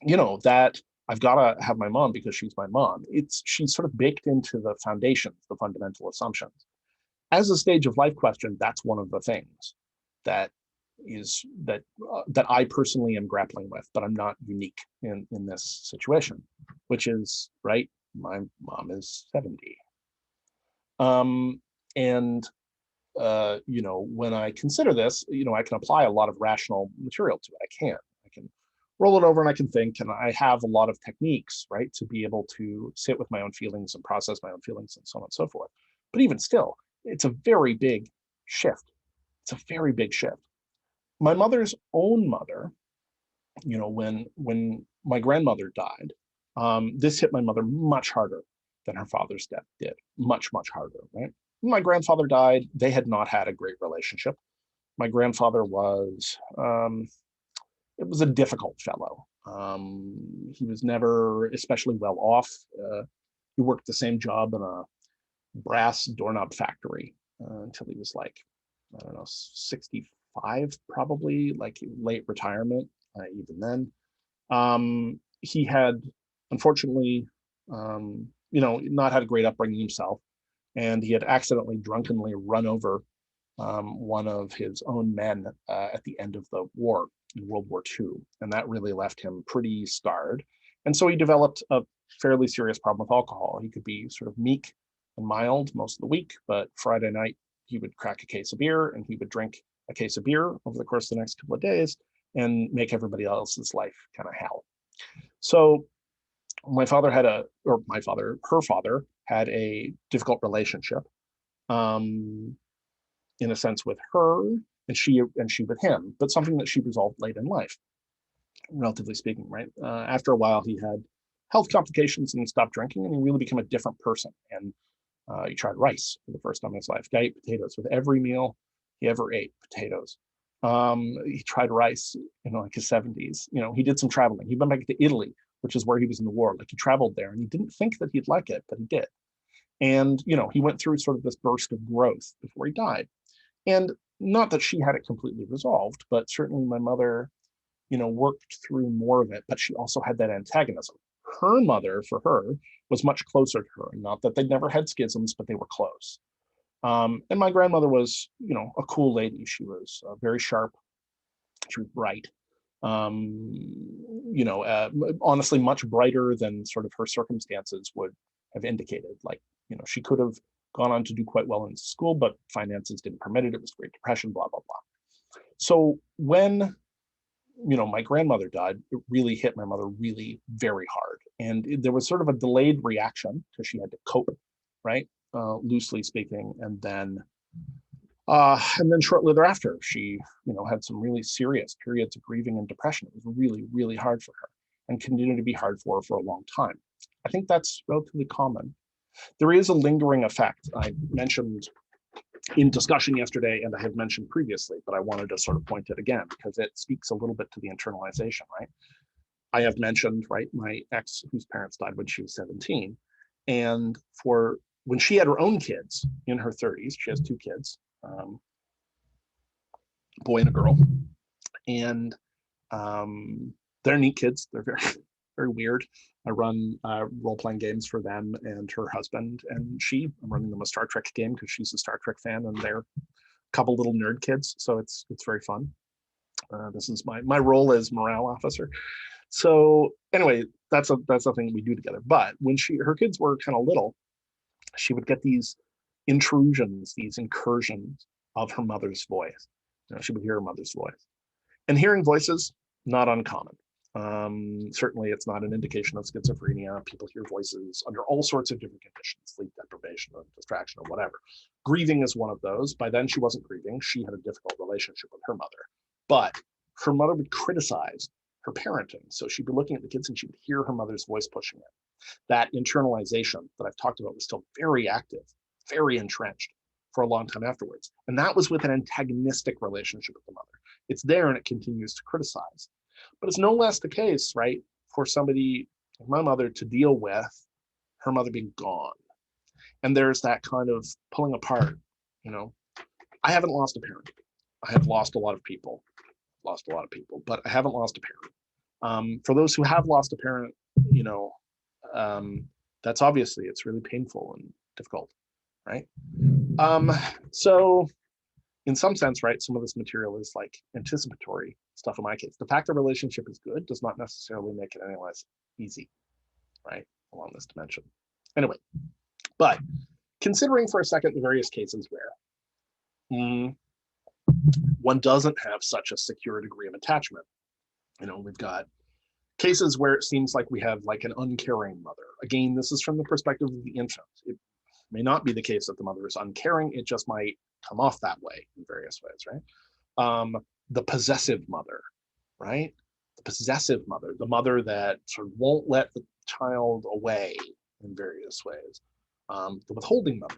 you know, that I've got to have my mom because she's my mom. She's sort of baked into the foundations, the fundamental assumptions. As a stage of life question, that's one of the things that I personally am grappling with, but I'm not unique in this situation, which is, right, my mom is 70. And you know, when I consider this, you know, I can apply a lot of rational material to it. I can roll it over and I can think, and I have a lot of techniques, right, to be able to sit with my own feelings and process my own feelings and so on and so forth. But even still, it's a very big shift. It's a very big shift. My mother's own mother, you know, when my grandmother died, this hit my mother much harder than her father's death did. Much, much harder, right? When my grandfather died, they had not had a great relationship. My grandfather was, it was a difficult fellow. He was never especially well off. He worked the same job in a brass doorknob factory until he was like, I don't know, 65, probably, like late retirement, even then. He had, unfortunately, you know, not had a great upbringing himself, and he had accidentally drunkenly run over one of his own men at the end of the war, in World War II, and that really left him pretty scarred. And so he developed a fairly serious problem with alcohol. He could be sort of meek and mild most of the week, but Friday night he would crack a case of beer and he would drink a case of beer over the course of the next couple of days and make everybody else's life kind of hell. So her father had a difficult relationship, in a sense, with her, and she with him, but something that she resolved late in life, relatively speaking, right? After a while, he had health complications and he stopped drinking, and he really became a different person. And he tried rice for the first time in his life. He ate potatoes with every meal he ever ate. Potatoes. He tried rice in like his 70s. You know, he did some traveling. He went back to Italy, which is where he was in the war. Like, he traveled there, and he didn't think that he'd like it, but he did. And, you know, he went through sort of this burst of growth before he died. And not that she had it completely resolved, but certainly my mother, you know, worked through more of it, but she also had that antagonism. Her mother, for her, was much closer to her. Not that they'd never had schisms, but they were close. And my grandmother was, you know, a cool lady. She was very sharp. She was bright. You know, honestly, much brighter than sort of her circumstances would have indicated. Like, you know, she could have gone on to do quite well in school, but finances didn't permit it. It was the Great Depression, blah, blah, blah. So when, you know, my grandmother died, it really hit my mother really very hard. And there was sort of a delayed reaction because she had to cope, right? Loosely speaking. And then shortly thereafter, she, you know, had some really serious periods of grieving and depression. It was really, really hard for her and continued to be hard for her for a long time. I think that's relatively common. There is a lingering effect. I mentioned in discussion yesterday, and I have mentioned previously, but I wanted to sort of point it again because it speaks a little bit to the internalization, right? I have mentioned, right, my ex whose parents died when she was 17. And for when she had her own kids in her 30s, she has two kids, boy and a girl. And they're neat kids. They're very, very weird. I run role-playing games for them and her husband and she. I'm running them a Star Trek game because she's a Star Trek fan and they're a couple little nerd kids. So it's very fun. This is my role as morale officer. So anyway, that's a thing we do together. But when her kids were kind of little, she would get these intrusions, these incursions of her mother's voice. She would hear her mother's voice. And hearing voices, not uncommon. Certainly it's not an indication of schizophrenia. People hear voices under all sorts of different conditions, sleep deprivation or distraction or whatever. Grieving is one of those. By then she wasn't grieving. She had a difficult relationship with her mother. But her mother would criticize her parenting. So she'd be looking at the kids and she would hear her mother's voice pushing it. That internalization that I've talked about was still very active, very entrenched for a long time afterwards. And that was with an antagonistic relationship with the mother. It's there and it continues to criticize. But it's no less the case, right, for somebody like my mother to deal with her mother being gone. And there's that kind of pulling apart, I haven't lost a parent. I have lost a lot of people, but I haven't lost a parent. For those who have lost a parent, that's obviously, it's really painful and difficult, right? So in some sense, right, some of this material is like anticipatory stuff in my case. The fact the relationship is good does not necessarily make it any less easy, right, along this dimension. Anyway, but considering for a second the various cases where one doesn't have such a secure degree of attachment. We've got cases where it seems like we have like an uncaring mother. Again, this is from the perspective of the infant. It may not be the case that the mother is uncaring. It just might come off that way in various ways, right? The possessive mother, right? The possessive mother, the mother that sort of won't let the child away in various ways. The withholding mother,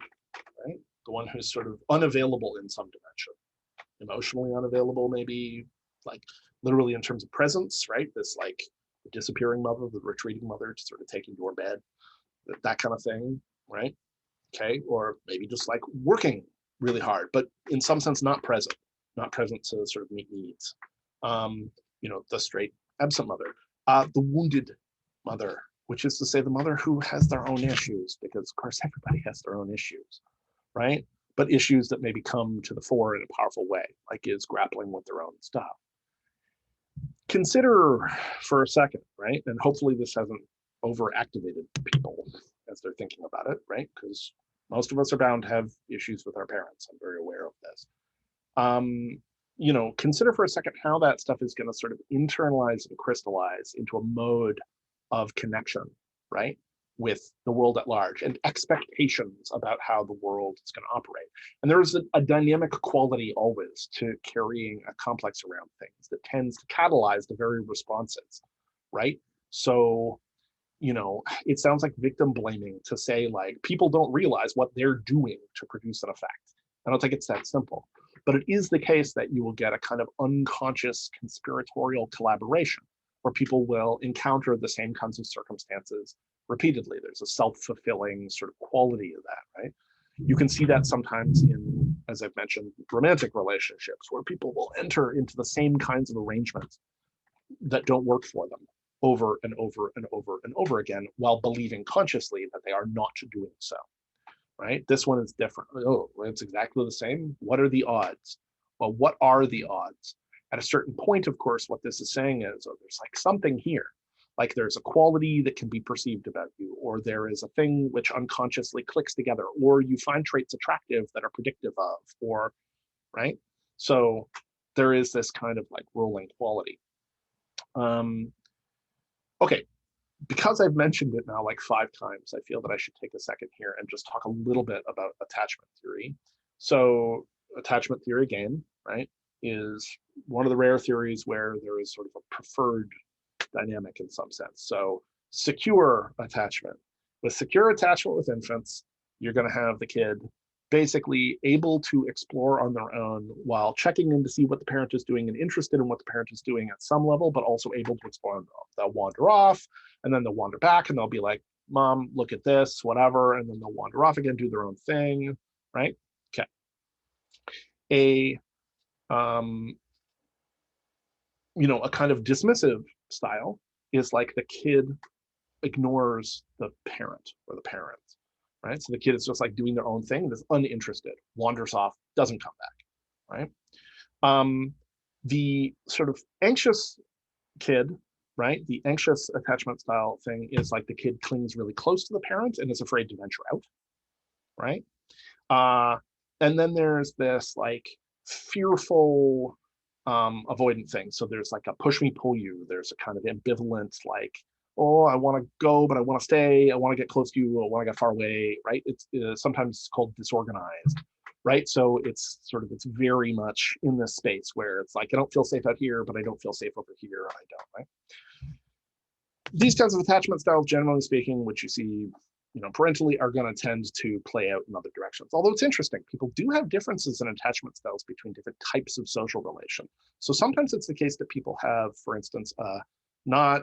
right? The one who's sort of unavailable in some dimension. Emotionally unavailable, maybe, like literally in terms of presence, right? This like the disappearing mother, the retreating mother, just sort of taking to her bed, that kind of thing, right? Okay, or maybe just like working really hard, but in some sense not present to sort of meet needs. The straight absent mother, the wounded mother, which is to say the mother who has their own issues, because of course everybody has their own issues, right? But issues that maybe come to the fore in a powerful way, like is grappling with their own stuff. Consider for a second, right? And hopefully this hasn't overactivated people as they're thinking about it, right? Because most of us are bound to have issues with our parents. I'm very aware of this. Consider for a second how that stuff is going to sort of internalize and crystallize into a mode of connection, right, with the world at large and expectations about how the world is going to operate. And there's a dynamic quality always to carrying a complex around things that tends to catalyze the very responses, right? So, it sounds like victim blaming to say like people don't realize what they're doing to produce an effect. I don't think it's that simple, but it is the case that you will get a kind of unconscious conspiratorial collaboration where people will encounter the same kinds of circumstances repeatedly. There's a self-fulfilling sort of quality of that, right? You can see that sometimes in, as I've mentioned, romantic relationships where people will enter into the same kinds of arrangements that don't work for them over and over and over and over again while believing consciously that they are not doing so, right? This one is different. Oh, it's exactly the same. What are the odds? Well, what are the odds? At a certain point, of course, what this is saying is, oh, there's like something here. Like there's a quality that can be perceived about you, or there is a thing which unconsciously clicks together, or you find traits attractive that are predictive of, or, right? So there is this kind of like rolling quality. Okay, because I've mentioned it now like 5 times, I feel that I should take a second here and just talk a little bit about attachment theory. So attachment theory, again, right, is one of the rare theories where there is sort of a preferred dynamic in some sense. So secure attachment. With secure attachment with infants, you're going to have the kid basically able to explore on their own while checking in to see what the parent is doing and interested in what the parent is doing at some level, but also able to explore on their own. They'll wander off and then they'll wander back and they'll be like, Mom, look at this, whatever. And then they'll wander off again, do their own thing, right? Okay. A kind of dismissive style is like the kid ignores the parent or the parents, right? So the kid is just like doing their own thing, is uninterested, wanders off, doesn't come back, right? The sort of anxious kid, right? The anxious attachment style thing is like the kid clings really close to the parent and is afraid to venture out, right? And then there's this like fearful avoidant thing. So there's like a push me, pull you. There's a kind of ambivalent, like, oh, I want to go, but I want to stay. I want to get close to you. I want to get far away, right? It's sometimes called disorganized, right? So it's very much in this space where it's like, I don't feel safe out here, but I don't feel safe over here, and I don't, right? These kinds of attachment styles, generally speaking, which you see parentally, are going to tend to play out in other directions. Although it's interesting, people do have differences in attachment styles between different types of social relation. So sometimes it's the case that people have, for instance, not,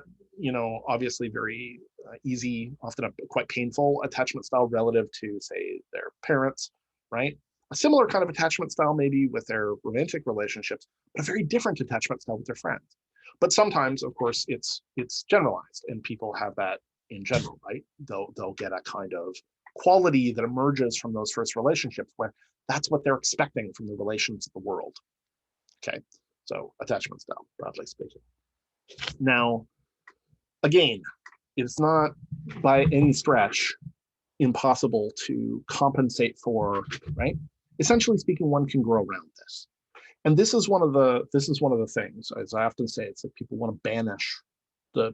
obviously very easy, often a quite painful attachment style relative to, say, their parents, right? A similar kind of attachment style maybe with their romantic relationships, but a very different attachment style with their friends. But sometimes, of course, it's generalized, and people have that in general, right? They'll get a kind of quality that emerges from those first relationships where that's what they're expecting from the relations of the world. Okay, so attachment style, broadly speaking. Now, again, it's not by any stretch impossible to compensate for, right? Essentially speaking, one can grow around this. And this is one of the things, as I often say, it's that people want to banish the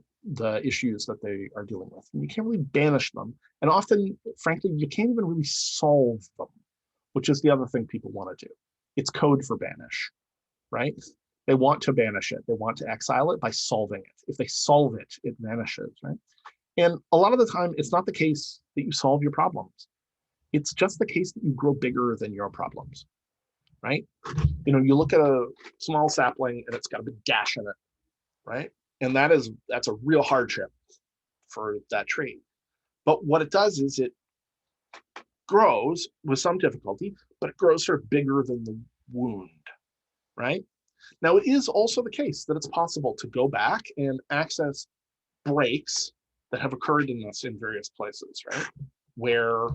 issues that they are dealing with. And you can't really banish them. And often, frankly, you can't even really solve them, which is the other thing people want to do. It's code for banish, right? They want to banish it. They want to exile it by solving it. If they solve it, it vanishes, right? And a lot of the time, it's not the case that you solve your problems. It's just the case that you grow bigger than your problems, right? You look at a small sapling and it's got a big gash in it, right? And that's a real hardship for that tree. But what it does is it grows with some difficulty, but it grows sort of bigger than the wound, right? Now, it is also the case that it's possible to go back and access breaks that have occurred in us in various places, right? Where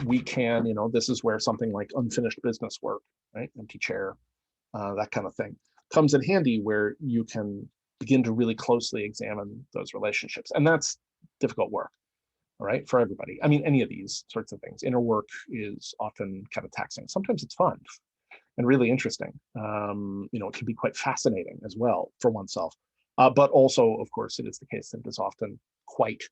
we can, this is where something like unfinished business work, right? Empty chair, that kind of thing comes in handy, where you can begin to really closely examine those relationships. And that's difficult work, all right, for everybody. I mean, any of these sorts of things. Inner work is often kind of taxing. Sometimes it's fun and really interesting. It can be quite fascinating as well for oneself. But also, of course, it is the case that it is often quite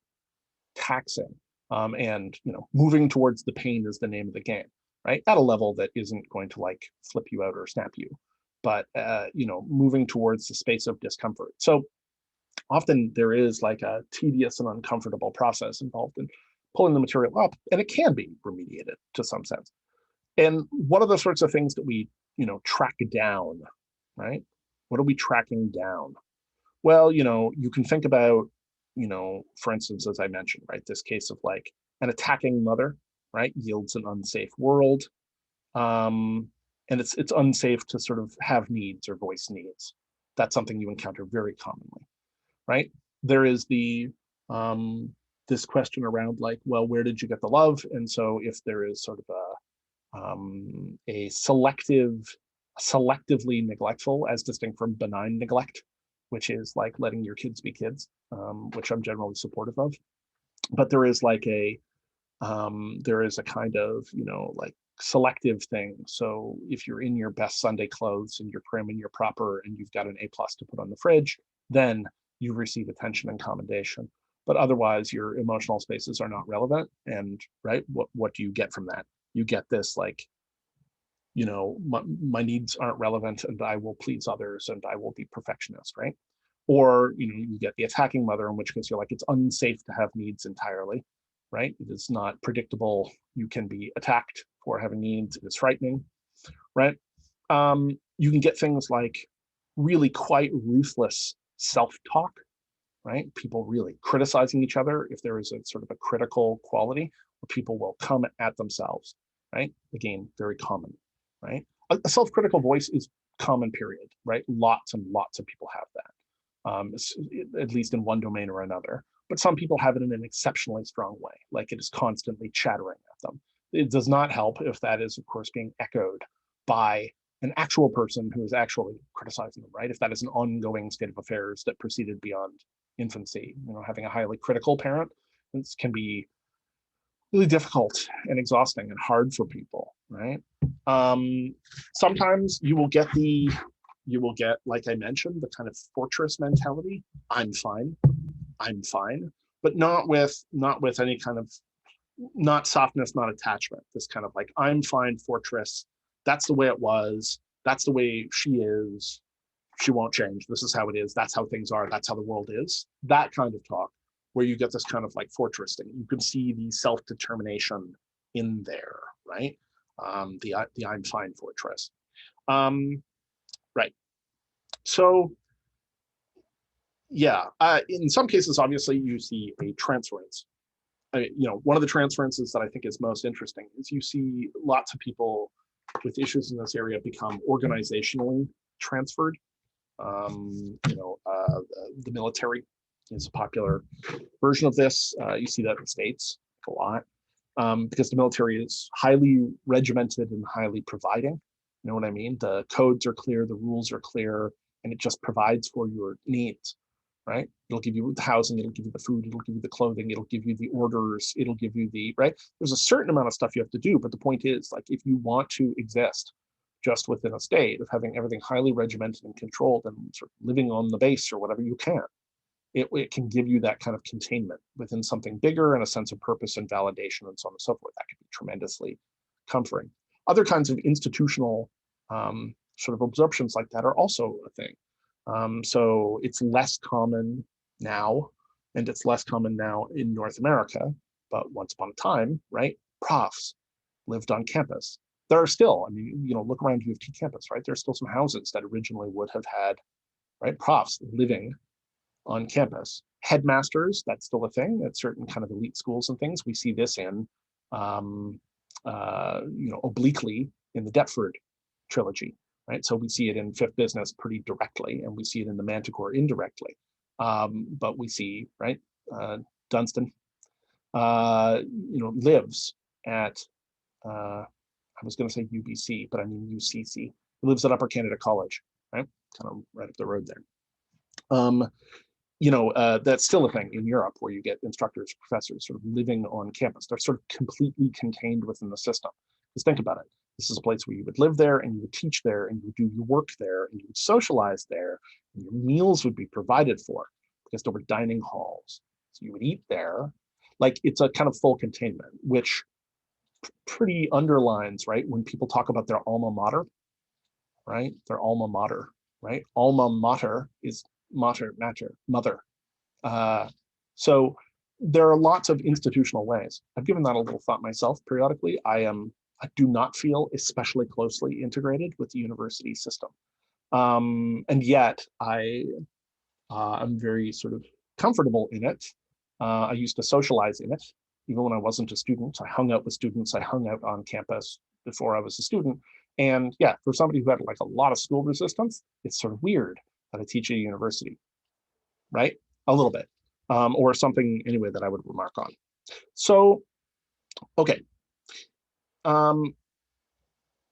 taxing. And moving towards the pain is the name of the game, right? At a level that isn't going to like flip you out or snap you, but moving towards the space of discomfort. So often there is like a tedious and uncomfortable process involved in pulling the material up, and it can be remediated to some sense. And what are the sorts of things that we track down, right? What are we tracking down? Well, you can think about, for instance, as I mentioned, right, this case of like an attacking mother, right, yields an unsafe world. And it's unsafe to sort of have needs or voice needs. That's something you encounter very commonly, right? There is this question around like, well, where did you get the love? And so if there is sort of a selectively neglectful, as distinct from benign neglect, which is like letting your kids be kids, which I'm generally supportive of. But there is like there is a kind of, like selective thing. So if you're in your best Sunday clothes and you're prim and you're proper and you've got an A+ to put on the fridge, then you receive attention and commendation. But otherwise, your emotional spaces are not relevant. And right, what do you get from that? You get this like, my needs aren't relevant and I will please others and I will be perfectionist, right? Or, you get the attacking mother, in which case you're like, it's unsafe to have needs entirely, right? It is not predictable. You can be attacked for having needs is frightening, right? You can get things like really quite ruthless self-talk, right? People really criticizing each other if there is a sort of a critical quality where people will come at themselves, right? Again, very common, right? A self-critical voice is common, period, right? Lots and lots of people have that, at least in one domain or another. But some people have it in an exceptionally strong way, like it is constantly chattering at them. It does not help if that is, of course, being echoed by an actual person who is actually criticizing them, right? If that is an ongoing state of affairs that proceeded beyond infancy, having a highly critical parent, this can be really difficult and exhausting and hard for people, right? Sometimes you will get, like I mentioned, the kind of fortress mentality. I'm fine, but not with any kind of, not softness, not attachment. This kind of like, I'm fine fortress. That's the way it was. That's the way she is. She won't change. This is how it is. That's how things are. That's how the world is. That kind of talk, where you get this kind of like fortress thing. You can see the self-determination in there, right? The I'm fine fortress. Right. So yeah, in some cases, obviously, you see a transference. One of the transferences that I think is most interesting is you see lots of people with issues in this area become organizationally transferred. The military is a popular version of this. You see that in the States a lot, because the military is highly regimented and highly providing. You know what I mean? The codes are clear, the rules are clear, and it just provides for your needs, right? It'll give you the housing, it'll give you the food, it'll give you the clothing, it'll give you the orders, it'll give you the, right? There's a certain amount of stuff you have to do, but the point is, like, if you want to exist just within a state of having everything highly regimented and controlled and sort of living on the base or whatever you can, it can give you that kind of containment within something bigger and a sense of purpose and validation and so on and so forth. That can be tremendously comforting. Other kinds of institutional sort of absorptions like that are also a thing. So it's less common now, and it's less common now in North America, but once upon a time, right, profs lived on campus. There are still, look around U of T campus, right? There's still some houses that originally would have had, right, profs living on campus. Headmasters, that's still a thing at certain kind of elite schools and things. We see this in, obliquely in the Deptford trilogy, right? So we see it in Fifth Business pretty directly, and we see it in the Manticore indirectly. But we see, right, Dunstan, lives at, I was going to say UBC, but I mean UCC. He lives at Upper Canada College, right? Kind of right up the road there. That's still a thing in Europe where you get instructors, professors sort of living on campus. They're sort of completely contained within the system. Just think about it. This is a place where you would live there and you would teach there and you would do your work there and you would socialize there and your meals would be provided for because there were dining halls. So you would eat there. Like, it's a kind of full containment, which pretty underlines, right, when people talk about their alma mater, right? Their alma mater, right? Alma mater is mother. So there are lots of institutional ways. I've given that a little thought myself periodically. I do not feel especially closely integrated with the university system. And yet I'm very sort of comfortable in it. I used to socialize in it. Even when I wasn't a student, I hung out with students. I hung out on campus before I was a student. And yeah, for somebody who had like a lot of school resistance, it's sort of weird that I teach at a university, right? A little bit, or something anyway that I would remark on. So, okay.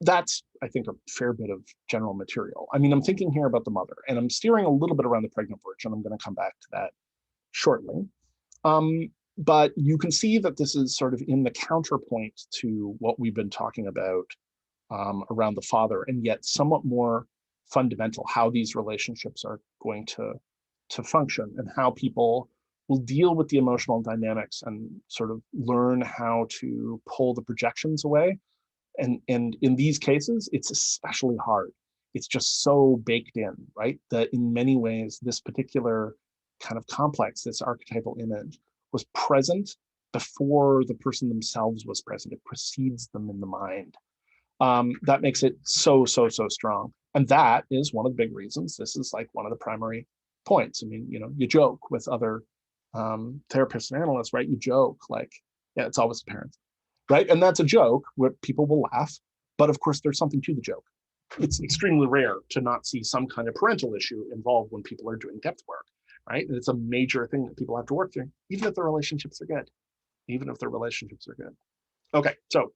That's, I think, a fair bit of general material. I mean, I'm thinking here about the mother, and I'm steering a little bit around the pregnant virgin. I'm going to come back to that shortly. But you can see that this is sort of in the counterpoint to what we've been talking about around the father, and yet somewhat more fundamental, how these relationships are going to function and how people will deal with the emotional dynamics and sort of learn how to pull the projections away. And in these cases, it's especially hard. It's just so baked in, right? That in many ways, this particular kind of complex, this archetypal image, was present before the person themselves was present. It precedes them in the mind. That makes it so strong. And that is one of the big reasons. This is like one of the primary points. I mean, you joke with other therapists and analysts, right? You joke like, yeah, it's always the parents, right? And that's a joke where people will laugh. But of course, there's something to the joke. It's extremely rare to not see some kind of parental issue involved when people are doing depth work, right? And it's a major thing that people have to work through, even if their relationships are good. Even if their relationships are good. Okay, so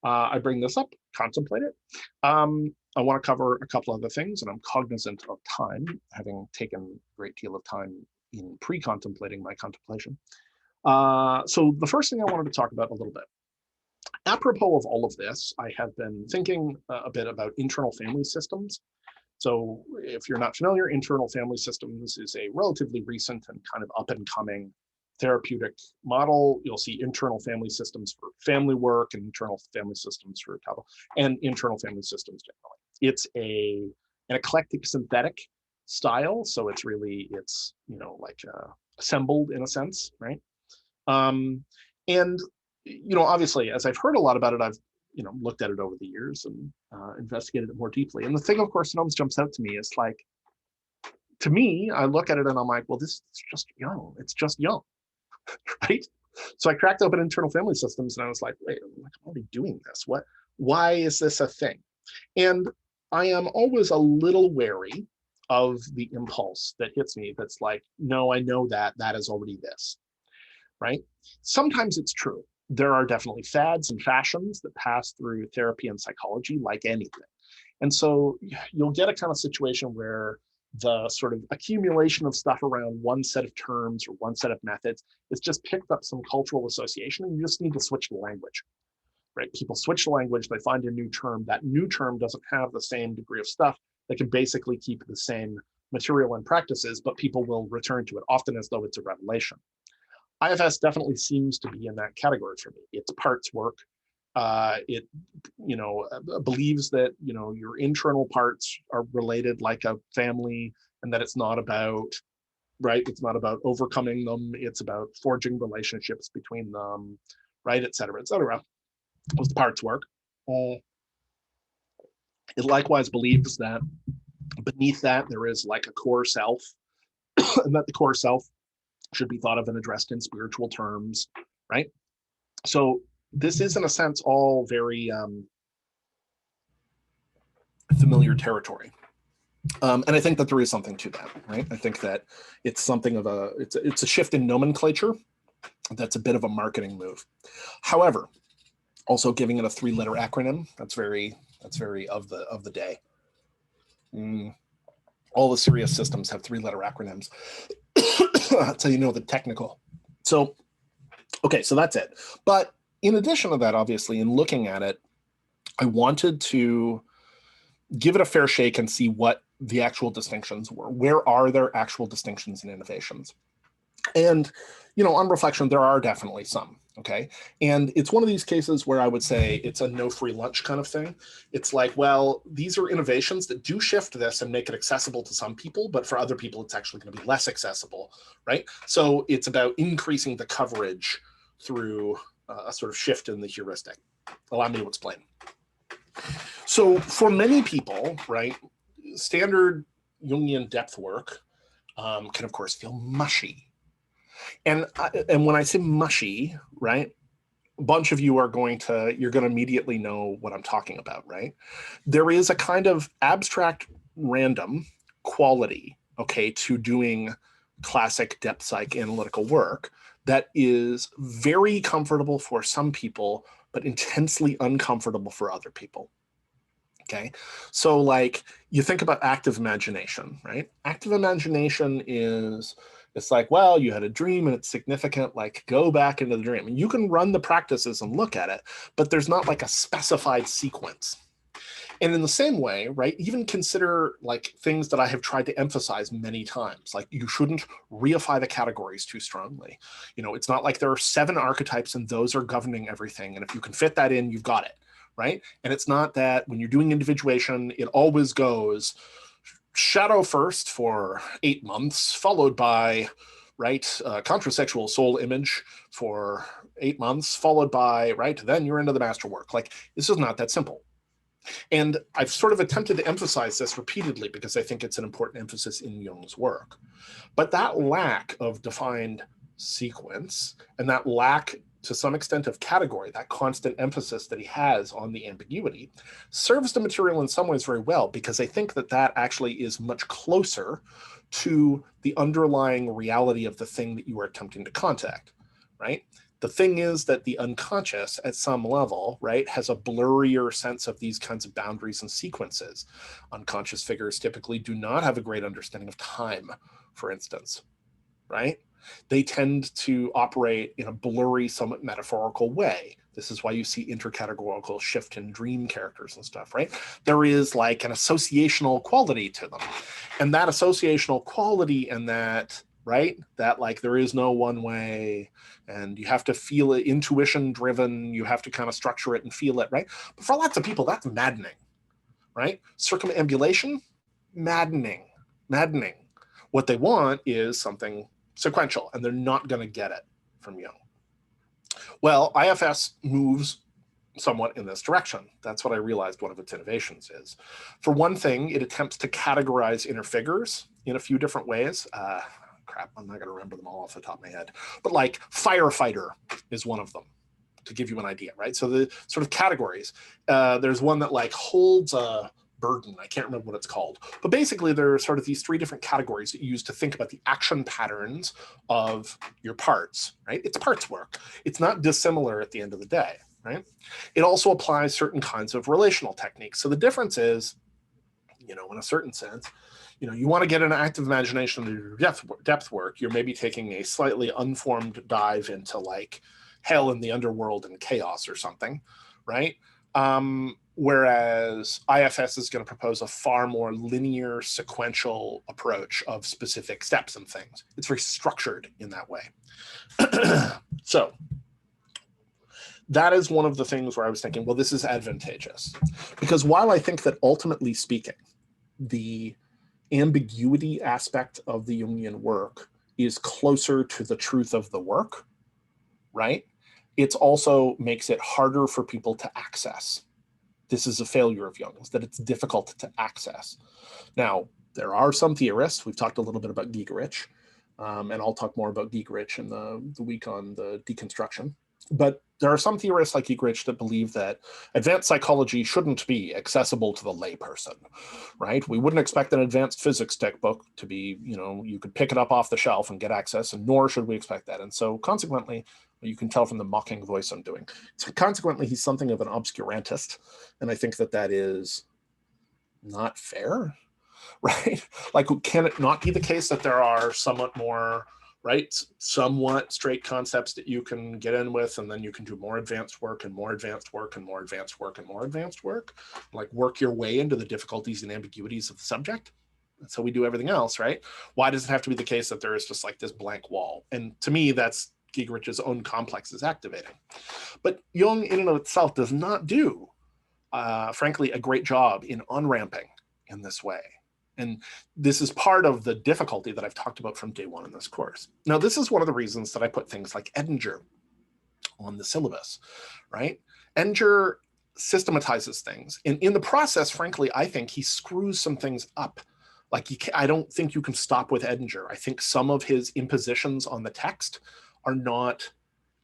I bring this up, contemplate it. I want to cover a couple other things, and I'm cognizant of time, having taken a great deal of time in pre-contemplating my contemplation. So the first thing I wanted to talk about a little bit. Apropos of all of this, I have been thinking a bit about internal family systems. So if you're not familiar, internal family systems is a relatively recent and kind of up and coming therapeutic model. You'll see internal family systems for family work and internal family systems for couple and internal family systems generally. It's an eclectic synthetic style. So it's like assembled in a sense, right? And obviously, as I've heard a lot about it, I've looked at it over the years and investigated it more deeply. And the thing, of course, that always jumps out to me is like, to me, I look at it and I'm like, well, this is just young. It's just young, right? So I cracked open internal family systems and I was like, wait, I'm already doing this. Why is this a thing? And I am always a little wary of the impulse that hits me that's like, no, I know that is already this, right? Sometimes it's true. There are definitely fads and fashions that pass through therapy and psychology like anything. And so you'll get a kind of situation where the sort of accumulation of stuff around one set of terms or one set of methods is just picked up some cultural association, and you just need to switch the language, right? People switch the language, they find a new term. That new term doesn't have the same degree of stuff. They can basically keep the same material and practices, but people will return to it often as though it's a revelation. IFS definitely seems to be in that category for me. It's parts work. It believes that your internal parts are related like a family, and that it's not about it's not about overcoming them. It's about forging relationships between them, right, et cetera, et cetera. Those the parts work. It likewise believes that beneath that there is like a core self, and that the core self should be thought of and addressed in spiritual terms, right? So this is, in a sense, all very familiar territory. And I think that there is something to that, right? I think that it's something of it's a shift in nomenclature that's a bit of a marketing move. However, also giving it a 3-letter acronym, that's very of the day. All the serious systems have 3-letter acronyms. That's how you know the technical. So, okay, so that's it. But in addition to that, obviously, in looking at it, I wanted to give it a fair shake and see what the actual distinctions were. Where are there actual distinctions and innovations? And, on reflection, there are definitely some, okay? And it's one of these cases where I would say it's a no free lunch kind of thing. It's like, well, these are innovations that do shift this and make it accessible to some people, but for other people, it's actually going to be less accessible, right? So it's about increasing the coverage through a sort of shift in the heuristic. Allow me to explain. So for many people, right, standard Jungian depth work can, of course, feel mushy. And when I say mushy, right, a bunch of you you're going to immediately know what I'm talking about, right? There is a kind of abstract random quality, okay, to doing classic depth psych analytical work that is very comfortable for some people, but intensely uncomfortable for other people. Okay, so like you think about active imagination, right? Active imagination it's like, well, you had a dream and it's significant, like go back into the dream. And you can run the practices and look at it, but there's not like a specified sequence. And in the same way, right, even consider like things that I have tried to emphasize many times, like you shouldn't reify the categories too strongly. It's not like there are 7 archetypes and those are governing everything. And if you can fit that in, you've got it, right? And it's not that when you're doing individuation, it always goes shadow first for 8 months, followed by, right, contrasexual soul image for 8 months, followed by, right, then you're into the masterwork. Like, this is not that simple. And I've sort of attempted to emphasize this repeatedly because I think it's an important emphasis in Jung's work. But that lack of defined sequence and that lack, to some extent, of category, that constant emphasis that he has on the ambiguity, serves the material in some ways very well, because I think that that actually is much closer to the underlying reality of the thing that you are attempting to contact, right? The thing is that the unconscious at some level, right, has a blurrier sense of these kinds of boundaries and sequences. Unconscious figures typically do not have a great understanding of time, for instance, right? They tend to operate in a blurry, somewhat metaphorical way. This is why you see intercategorical shift in dream characters and stuff, right? There is like an associational quality to them. And that associational quality and that, right, that like there is no one way and you have to feel it, intuition driven, you have to kind of structure it and feel it, right? But for lots of people, that's maddening, right? Circumambulation, maddening. What they want is something sequential, and they're not going to get it from Jung. Well, IFS moves somewhat in this direction. That's what I realized one of its innovations is. For one thing, it attempts to categorize inner figures in a few different ways. Crap, I'm not going to remember them all off the top of my head. But like firefighter is one of them, to give you an idea, right? So the sort of categories, there's one that like holds a burden. I can't remember what it's called. But basically, there are sort of these 3 different categories that you use to think about the action patterns of your parts, right? It's parts work. It's not dissimilar at the end of the day, right? It also applies certain kinds of relational techniques. So the difference is, you know, in a certain sense, you know, you want to get an active imagination into your depth work, you're maybe taking a slightly unformed dive into like hell in the underworld and chaos or something, right? Whereas IFS is going to propose a far more linear, sequential approach of specific steps and things. It's very structured in that way. So that is one of the things where I was thinking, well, this is advantageous. Because while I think that ultimately speaking, the ambiguity aspect of the Jungian work is closer to the truth of the work, right? It also makes it harder for people to access. This is a failure of Jung's, that it's difficult to access. Now, there are some theorists, we've talked a little bit about Gigerich, and I'll talk more about Gigerich in the week on the deconstruction. But there are some theorists like Gigerich that believe that advanced psychology shouldn't be accessible to the layperson, right? We wouldn't expect an advanced physics textbook to be, you know, you could pick it up off the shelf and get access, and nor should we expect that. And so consequently, you can tell from the mocking voice I'm doing. So consequently, he's something of an obscurantist. And I think that that is not fair, right? Like, can it not be the case that there are somewhat more, right, somewhat straight concepts that you can get in with, and then you can do more advanced work and more advanced work and more advanced work and more advanced work, like work your way into the difficulties and ambiguities of the subject? That's how we do everything else, right? Why does it have to be the case that there is just like this blank wall? And to me, that's Gigerich's own complex is activating. But Jung in and of itself does not do, frankly, a great job in on-ramping in this way. And this is part of the difficulty that I've talked about from day one in this course. Now, this is one of the reasons that I put things like Edinger on the syllabus, right? Edinger systematizes things. And in the process, frankly, I think he screws some things up. Like, I don't think you can stop with Edinger. I think some of his impositions on the text are not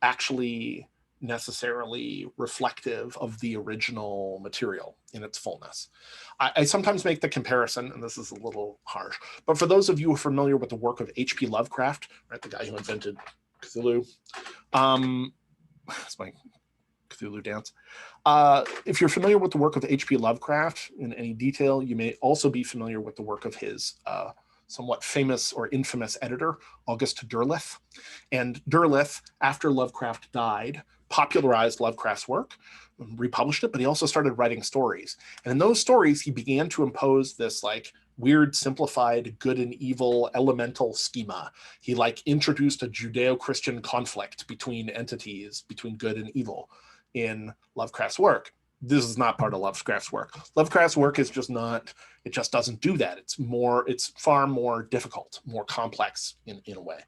actually necessarily reflective of the original material in its fullness. I sometimes make the comparison, and this is a little harsh, but for those of you who are familiar with the work of H.P. Lovecraft, right, the guy who invented Cthulhu, that's my Cthulhu dance. If you're familiar with the work of H.P. Lovecraft in any detail, you may also be familiar with the work of his somewhat famous or infamous editor, August Derleth. And Derleth, after Lovecraft died, popularized Lovecraft's work, republished it, but he also started writing stories. And in those stories, he began to impose this like weird, simplified good and evil elemental schema. He like introduced a Judeo-Christian conflict between entities, between good and evil in Lovecraft's work. This is not part of Lovecraft's work. Lovecraft's work is just not, it just doesn't do that. It's far more difficult, more complex in a way.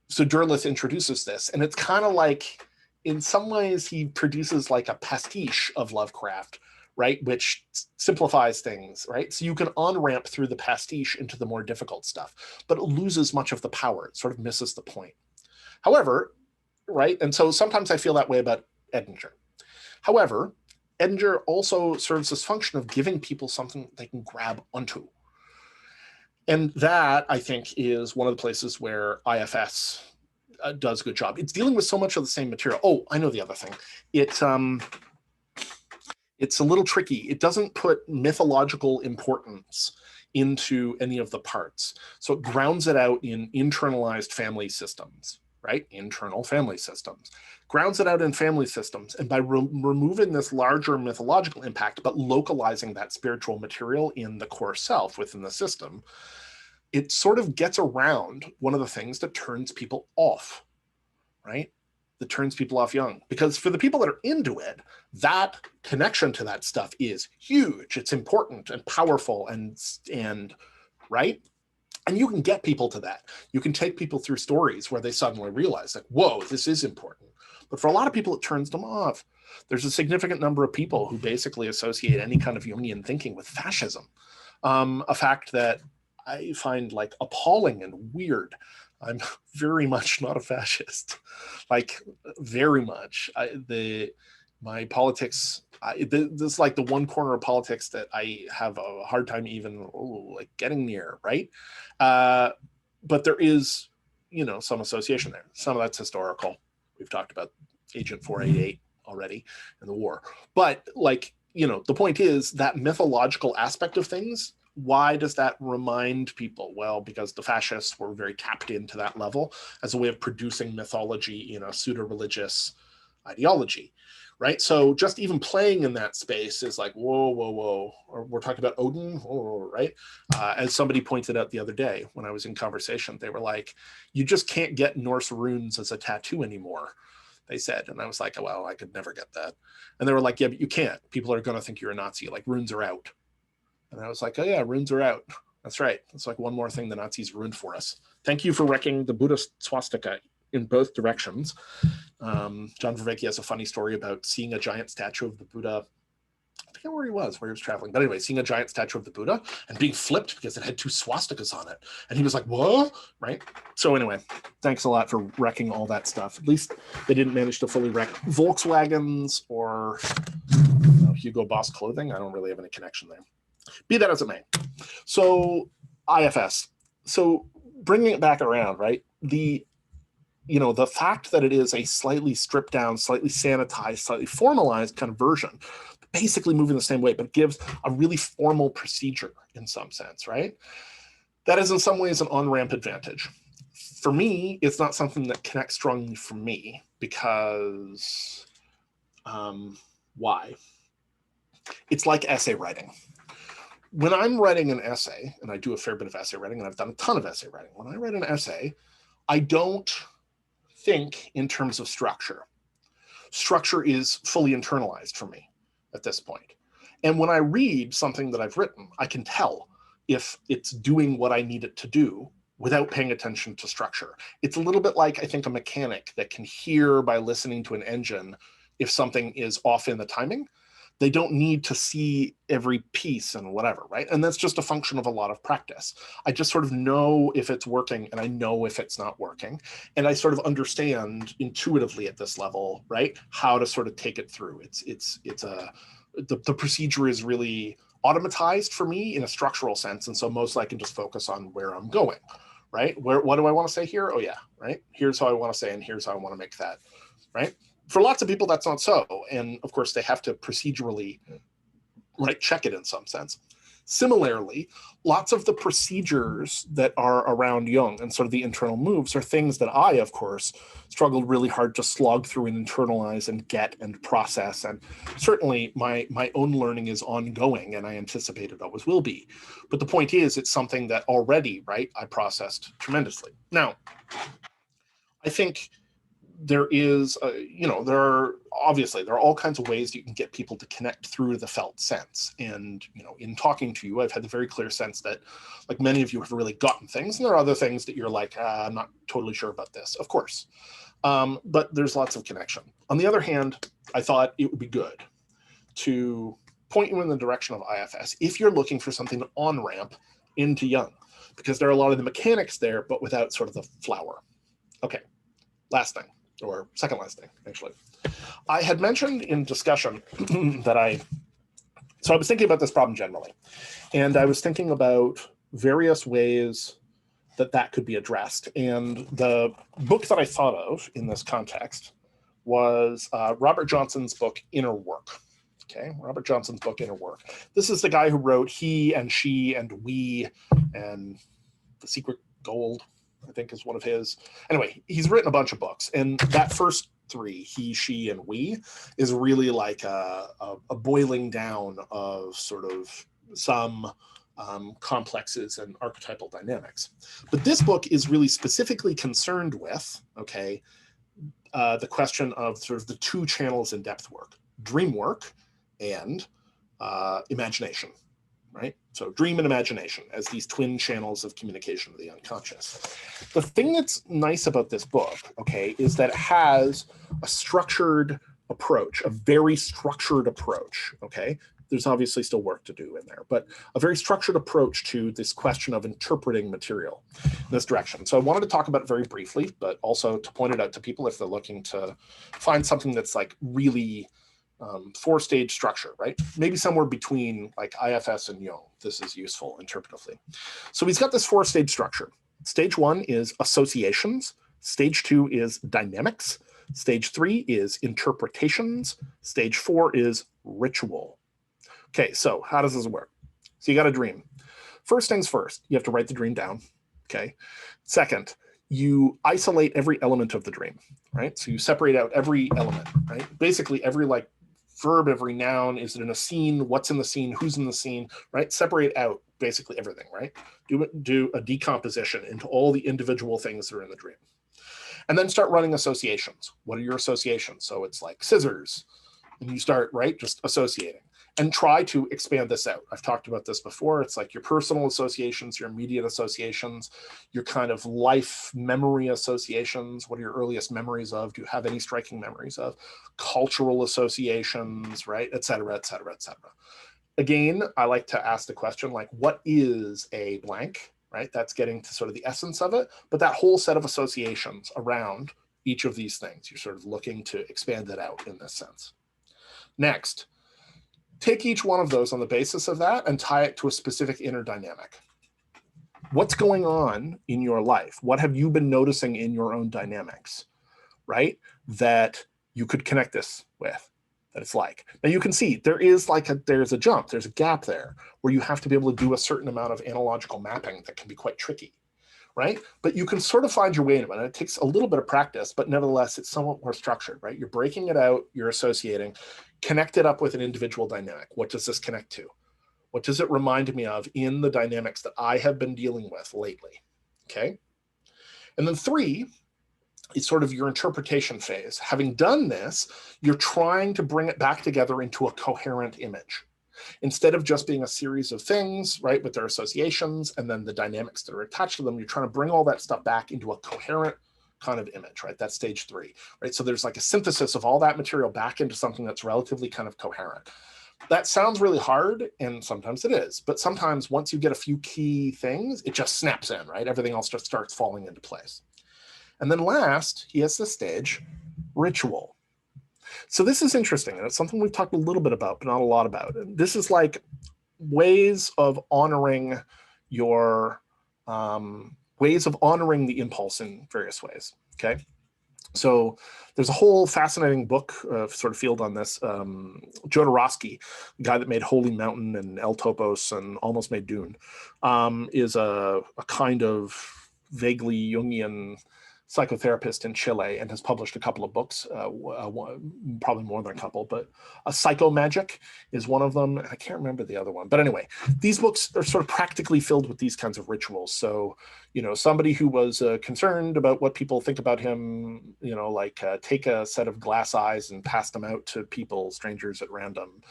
so Derleth introduces this, and it's kind of like, in some ways, he produces like a pastiche of Lovecraft, right? Which simplifies things, right? So you can on-ramp through the pastiche into the more difficult stuff, but it loses much of the power. It sort of misses the point. However, right? And so sometimes I feel that way about Edinger. However, Edinger also serves this function of giving people something they can grab onto. And that, I think, is one of the places where IFS does a good job. It's dealing with so much of the same material. Oh, I know the other thing. It's a little tricky. It doesn't put mythological importance into any of the parts. So it grounds it out in internalized family systems, right? Internal family systems. Grounds it out in family systems. And by removing this larger mythological impact, but localizing that spiritual material in the core self within the system, it sort of gets around one of the things that turns people off, right? That turns people off Jung. Because for the people that are into it, that connection to that stuff is huge. It's important and powerful and right? And you can get people to that. You can take people through stories where they suddenly realize, like, whoa, this is important. But for a lot of people, it turns them off. There's a significant number of people who basically associate any kind of Jungian thinking with fascism. A fact that I find like appalling and weird. I'm very much not a fascist, like very much. My politics, this is like the one corner of politics that I have a hard time even like getting near, right? But there is, some association there. Some of that's historical. We've talked about Agent 488 already in the war. But like, the point is that mythological aspect of things. Why does that remind people? Well, because the fascists were very tapped into that level as a way of producing mythology in a pseudo-religious ideology, right? So just even playing in that space is like, whoa, whoa, whoa. Or we're talking about Odin, right? As somebody pointed out the other day when I was in conversation, they were like, you just can't get Norse runes as a tattoo anymore, they said. And I was like, well, I could never get that. And they were like, yeah, but you can't. People are going to think you're a Nazi. Like, runes are out. And I was like, oh yeah, runes are out. That's right. It's like one more thing the Nazis ruined for us. Thank you for wrecking the Buddhist swastika in both directions. John Vervaeke has a funny story about seeing a giant statue of the Buddha. I forget where he was traveling. But anyway, seeing a giant statue of the Buddha and being flipped because it had 2 swastikas on it. And he was like, what? Right? So anyway, thanks a lot for wrecking all that stuff. At least they didn't manage to fully wreck Volkswagens or Hugo Boss clothing. I don't really have any connection there. Be that as it may. So IFS. So bringing it back around, right? The fact that it is a slightly stripped down, slightly sanitized, slightly formalized kind of version, basically moving the same way, but gives a really formal procedure in some sense, right? That is in some ways an on-ramp advantage. For me, it's not something that connects strongly for me because why? It's like essay writing. When I'm writing an essay, and I do a fair bit of essay writing, and I've done a ton of essay writing, when I write an essay, I don't think in terms of structure. Structure is fully internalized for me at this point. And when I read something that I've written, I can tell if it's doing what I need it to do without paying attention to structure. It's a little bit like, I think, a mechanic that can hear by listening to an engine if something is off in the timing. They don't need to see every piece and whatever, right? And that's just a function of a lot of practice. I just sort of know if it's working and I know if it's not working. And I sort of understand intuitively at this level, right, how to sort of take it through. The procedure is really automatized for me in a structural sense. And so mostly I can just focus on where I'm going, right? What do I want to say here? Oh yeah, right? Here's how I want to say, and here's how I want to make that, right? For lots of people, that's not so. And of course, they have to procedurally check it in some sense. Similarly, lots of the procedures that are around Jung and sort of the internal moves are things that I, of course, struggled really hard to slog through and internalize and get and process. And certainly my own learning is ongoing, and I anticipate it always will be. But the point is, it's something that already, right, I processed tremendously. Now, I think there is, there are all kinds of ways that you can get people to connect through the felt sense. And, in talking to you, I've had the very clear sense that, like, many of you have really gotten things, and there are other things that you're like, I'm not totally sure about this, of course. But there's lots of connection. On the other hand, I thought it would be good to point you in the direction of IFS if you're looking for something to on-ramp into Young, because there are a lot of the mechanics there, but without sort of the flower. Okay, last thing, or second last thing, actually. I had mentioned in discussion that so I was thinking about this problem generally, and I was thinking about various ways that could be addressed. And the book that I thought of in this context was Robert Johnson's book, Inner Work. Okay, Robert Johnson's book, Inner Work. This is the guy who wrote He and She and We and The Secret Gold, I think is one of his. Anyway, he's written a bunch of books. And that first three, He, She, and We, is really like a boiling down of sort of some complexes and archetypal dynamics. But this book is really specifically concerned with, okay, the question of sort of the two channels in depth work, dream work and imagination, right? So dream and imagination as these twin channels of communication with the unconscious. The thing that's nice about this book, okay, is that it has a structured approach, a very structured approach, okay? There's obviously still work to do in there, but a very structured approach to this question of interpreting material in this direction. So I wanted to talk about it very briefly, but also to point it out to people if they're looking to find something that's like really four-stage structure, right? Maybe somewhere between like IFS and Jung, this is useful interpretively. So he's got this four-stage structure. Stage one is associations. Stage two is dynamics. Stage three is interpretations. Stage four is ritual. Okay, so how does this work? So you got a dream. First things first, you have to write the dream down, okay? Second, you isolate every element of the dream, right? So you separate out every element, right? Basically every like verb, every noun, is it in a scene, what's in the scene, who's in the scene, right? Separate out basically everything, right? Do a decomposition into all the individual things that are in the dream. And then start running associations. What are your associations? So it's like scissors, and you start, right, just associating. And try to expand this out. I've talked about this before. It's like your personal associations, your immediate associations, your kind of life memory associations. What are your earliest memories of? Do you have any striking memories of? Cultural associations, right? Et cetera, et cetera, et cetera. Again, I like to ask the question, like, what is a blank, right? That's getting to sort of the essence of it. But that whole set of associations around each of these things, you're sort of looking to expand it out in this sense. Next, take each one of those on the basis of that and tie it to a specific inner dynamic. What's going on in your life? What have you been noticing in your own dynamics, right? That you could connect this with, that it's like. Now you can see there's a jump, there's a gap there where you have to be able to do a certain amount of analogical mapping that can be quite tricky, right? But you can sort of find your way into it. And it takes a little bit of practice, but nevertheless, it's somewhat more structured, right? You're breaking it out, you're associating, connect it up with an individual dynamic. What does this connect to? What does it remind me of in the dynamics that I have been dealing with lately? Okay. And then three is sort of your interpretation phase. Having done this, you're trying to bring it back together into a coherent image. Instead of just being a series of things, right, with their associations and then the dynamics that are attached to them, you're trying to bring all that stuff back into a coherent kind of image, right? That's stage three, right? So there's like a synthesis of all that material back into something that's relatively kind of coherent. That sounds really hard, and sometimes it is, but sometimes once you get a few key things, it just snaps in, right? Everything else just starts falling into place. And then last, he has this stage, ritual. So this is interesting, and it's something we've talked a little bit about, but not a lot about. And this is like ways of honoring your the impulse in various ways, okay? So there's a whole fascinating book sort of field on this. Jodorowsky, the guy that made Holy Mountain and El Topos and almost made Dune, is a kind of vaguely Jungian psychotherapist in Chile and has published a couple of books, probably more than a couple, but Psychomagic is one of them. I can't remember the other one. But anyway, these books are sort of practically filled with these kinds of rituals. So, somebody who was concerned about what people think about him, take a set of glass eyes and pass them out to people, strangers at random.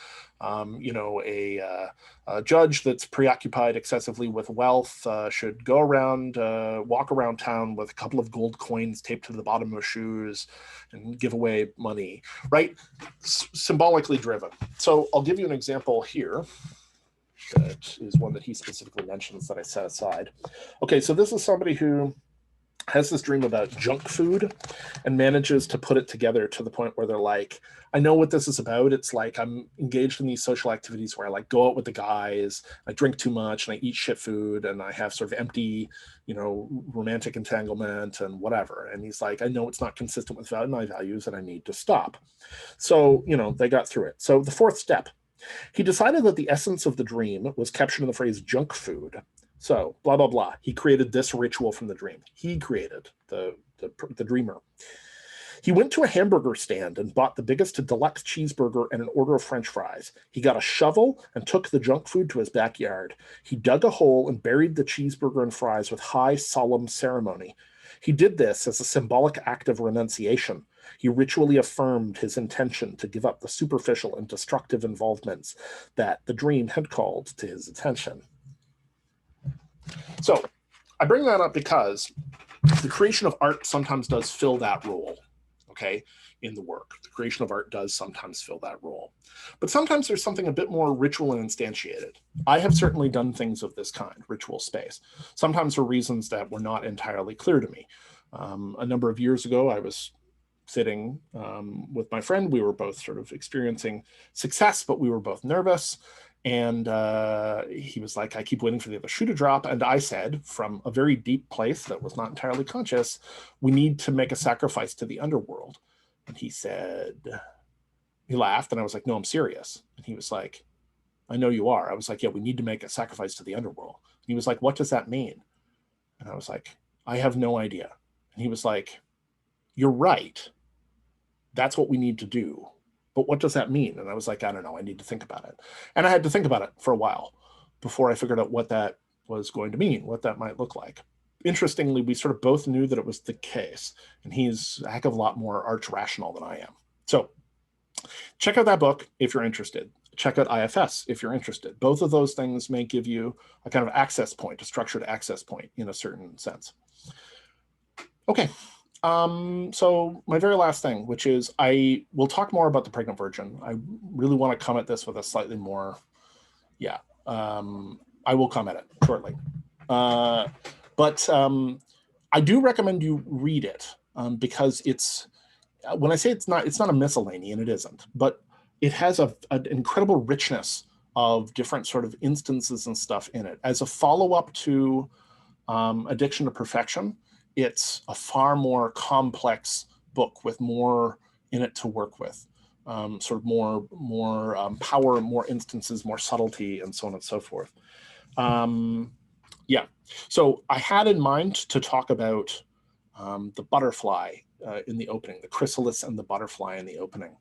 A judge that's preoccupied excessively with wealth should go around, walk around town with a couple of gold coins taped to the bottom of shoes and give away money, right? Symbolically driven. So I'll give you an example here. That is one that he specifically mentions that I set aside. Okay, so this is somebody who has this dream about junk food and manages to put it together to the point where they're like, I know what this is about. It's like I'm engaged in these social activities where I go out with the guys, I drink too much and I eat shit food and I have sort of empty, romantic entanglement and whatever. And he's like, I know it's not consistent with my values and I need to stop. So, they got through it. So the fourth step, he decided that the essence of the dream was captured in the phrase junk food. So, blah, blah, blah. He created this ritual from the dream. He created the dreamer. He went to a hamburger stand and bought the biggest deluxe cheeseburger and an order of French fries. He got a shovel and took the junk food to his backyard. He dug a hole and buried the cheeseburger and fries with high, solemn ceremony. He did this as a symbolic act of renunciation. He ritually affirmed his intention to give up the superficial and destructive involvements that the dream had called to his attention. So I bring that up because the creation of art sometimes does fill that role, okay, in the work. The creation of art does sometimes fill that role. But sometimes there's something a bit more ritual and instantiated. I have certainly done things of this kind, ritual space, sometimes for reasons that were not entirely clear to me. A number of years ago, I was sitting with my friend. We were both sort of experiencing success, but we were both nervous. And he was like, I keep waiting for the other shoe to drop. And I said, from a very deep place that was not entirely conscious, we need to make a sacrifice to the underworld. And he said, he laughed. And I was like, no, I'm serious. And he was like, I know you are. I was like, yeah, we need to make a sacrifice to the underworld. And he was like, what does that mean? And I was like, I have no idea. And he was like, you're right. That's what we need to do. But what does that mean? And I was like, I don't know. I need to think about it. And I had to think about it for a while before I figured out what that was going to mean, what that might look like. Interestingly, we sort of both knew that it was the case. And he's a heck of a lot more arch rational than I am. So check out that book if you're interested. Check out IFS if you're interested. Both of those things may give you a kind of access point, a structured access point in a certain sense. Okay. So my very last thing, which is I will talk more about the pregnant virgin. I really want to come at this with a slightly more, I will come at it shortly. But I do recommend you read it because it's, when I say it's not a miscellany, and it isn't, but it has an incredible richness of different sort of instances and stuff in it. As a follow-up to Addiction to Perfection, it's a far more complex book with more in it to work with, sort of more power, more instances, more subtlety, and so on and so forth. Yeah, so I had in mind to talk about the butterfly in the opening, the chrysalis and the butterfly in the opening,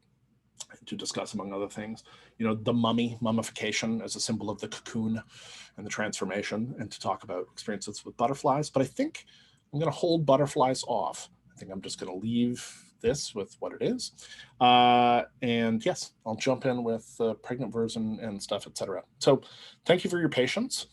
to discuss, among other things, the mummification as a symbol of the cocoon and the transformation, and to talk about experiences with butterflies. But I think I'm going to hold butterflies off. I think I'm just going to leave this with what it is. And yes, I'll jump in with pregnant version and stuff, etc. So thank you for your patience.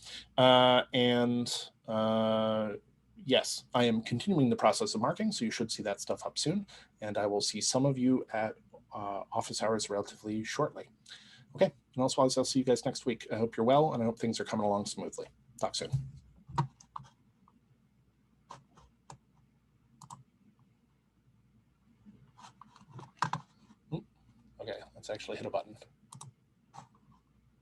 Yes, I am continuing the process of marking, so you should see that stuff up soon. And I will see some of you at office hours relatively shortly. Okay, and also I'll see you guys next week. I hope you're well, and I hope things are coming along smoothly. Talk soon. Okay, let's actually hit a button.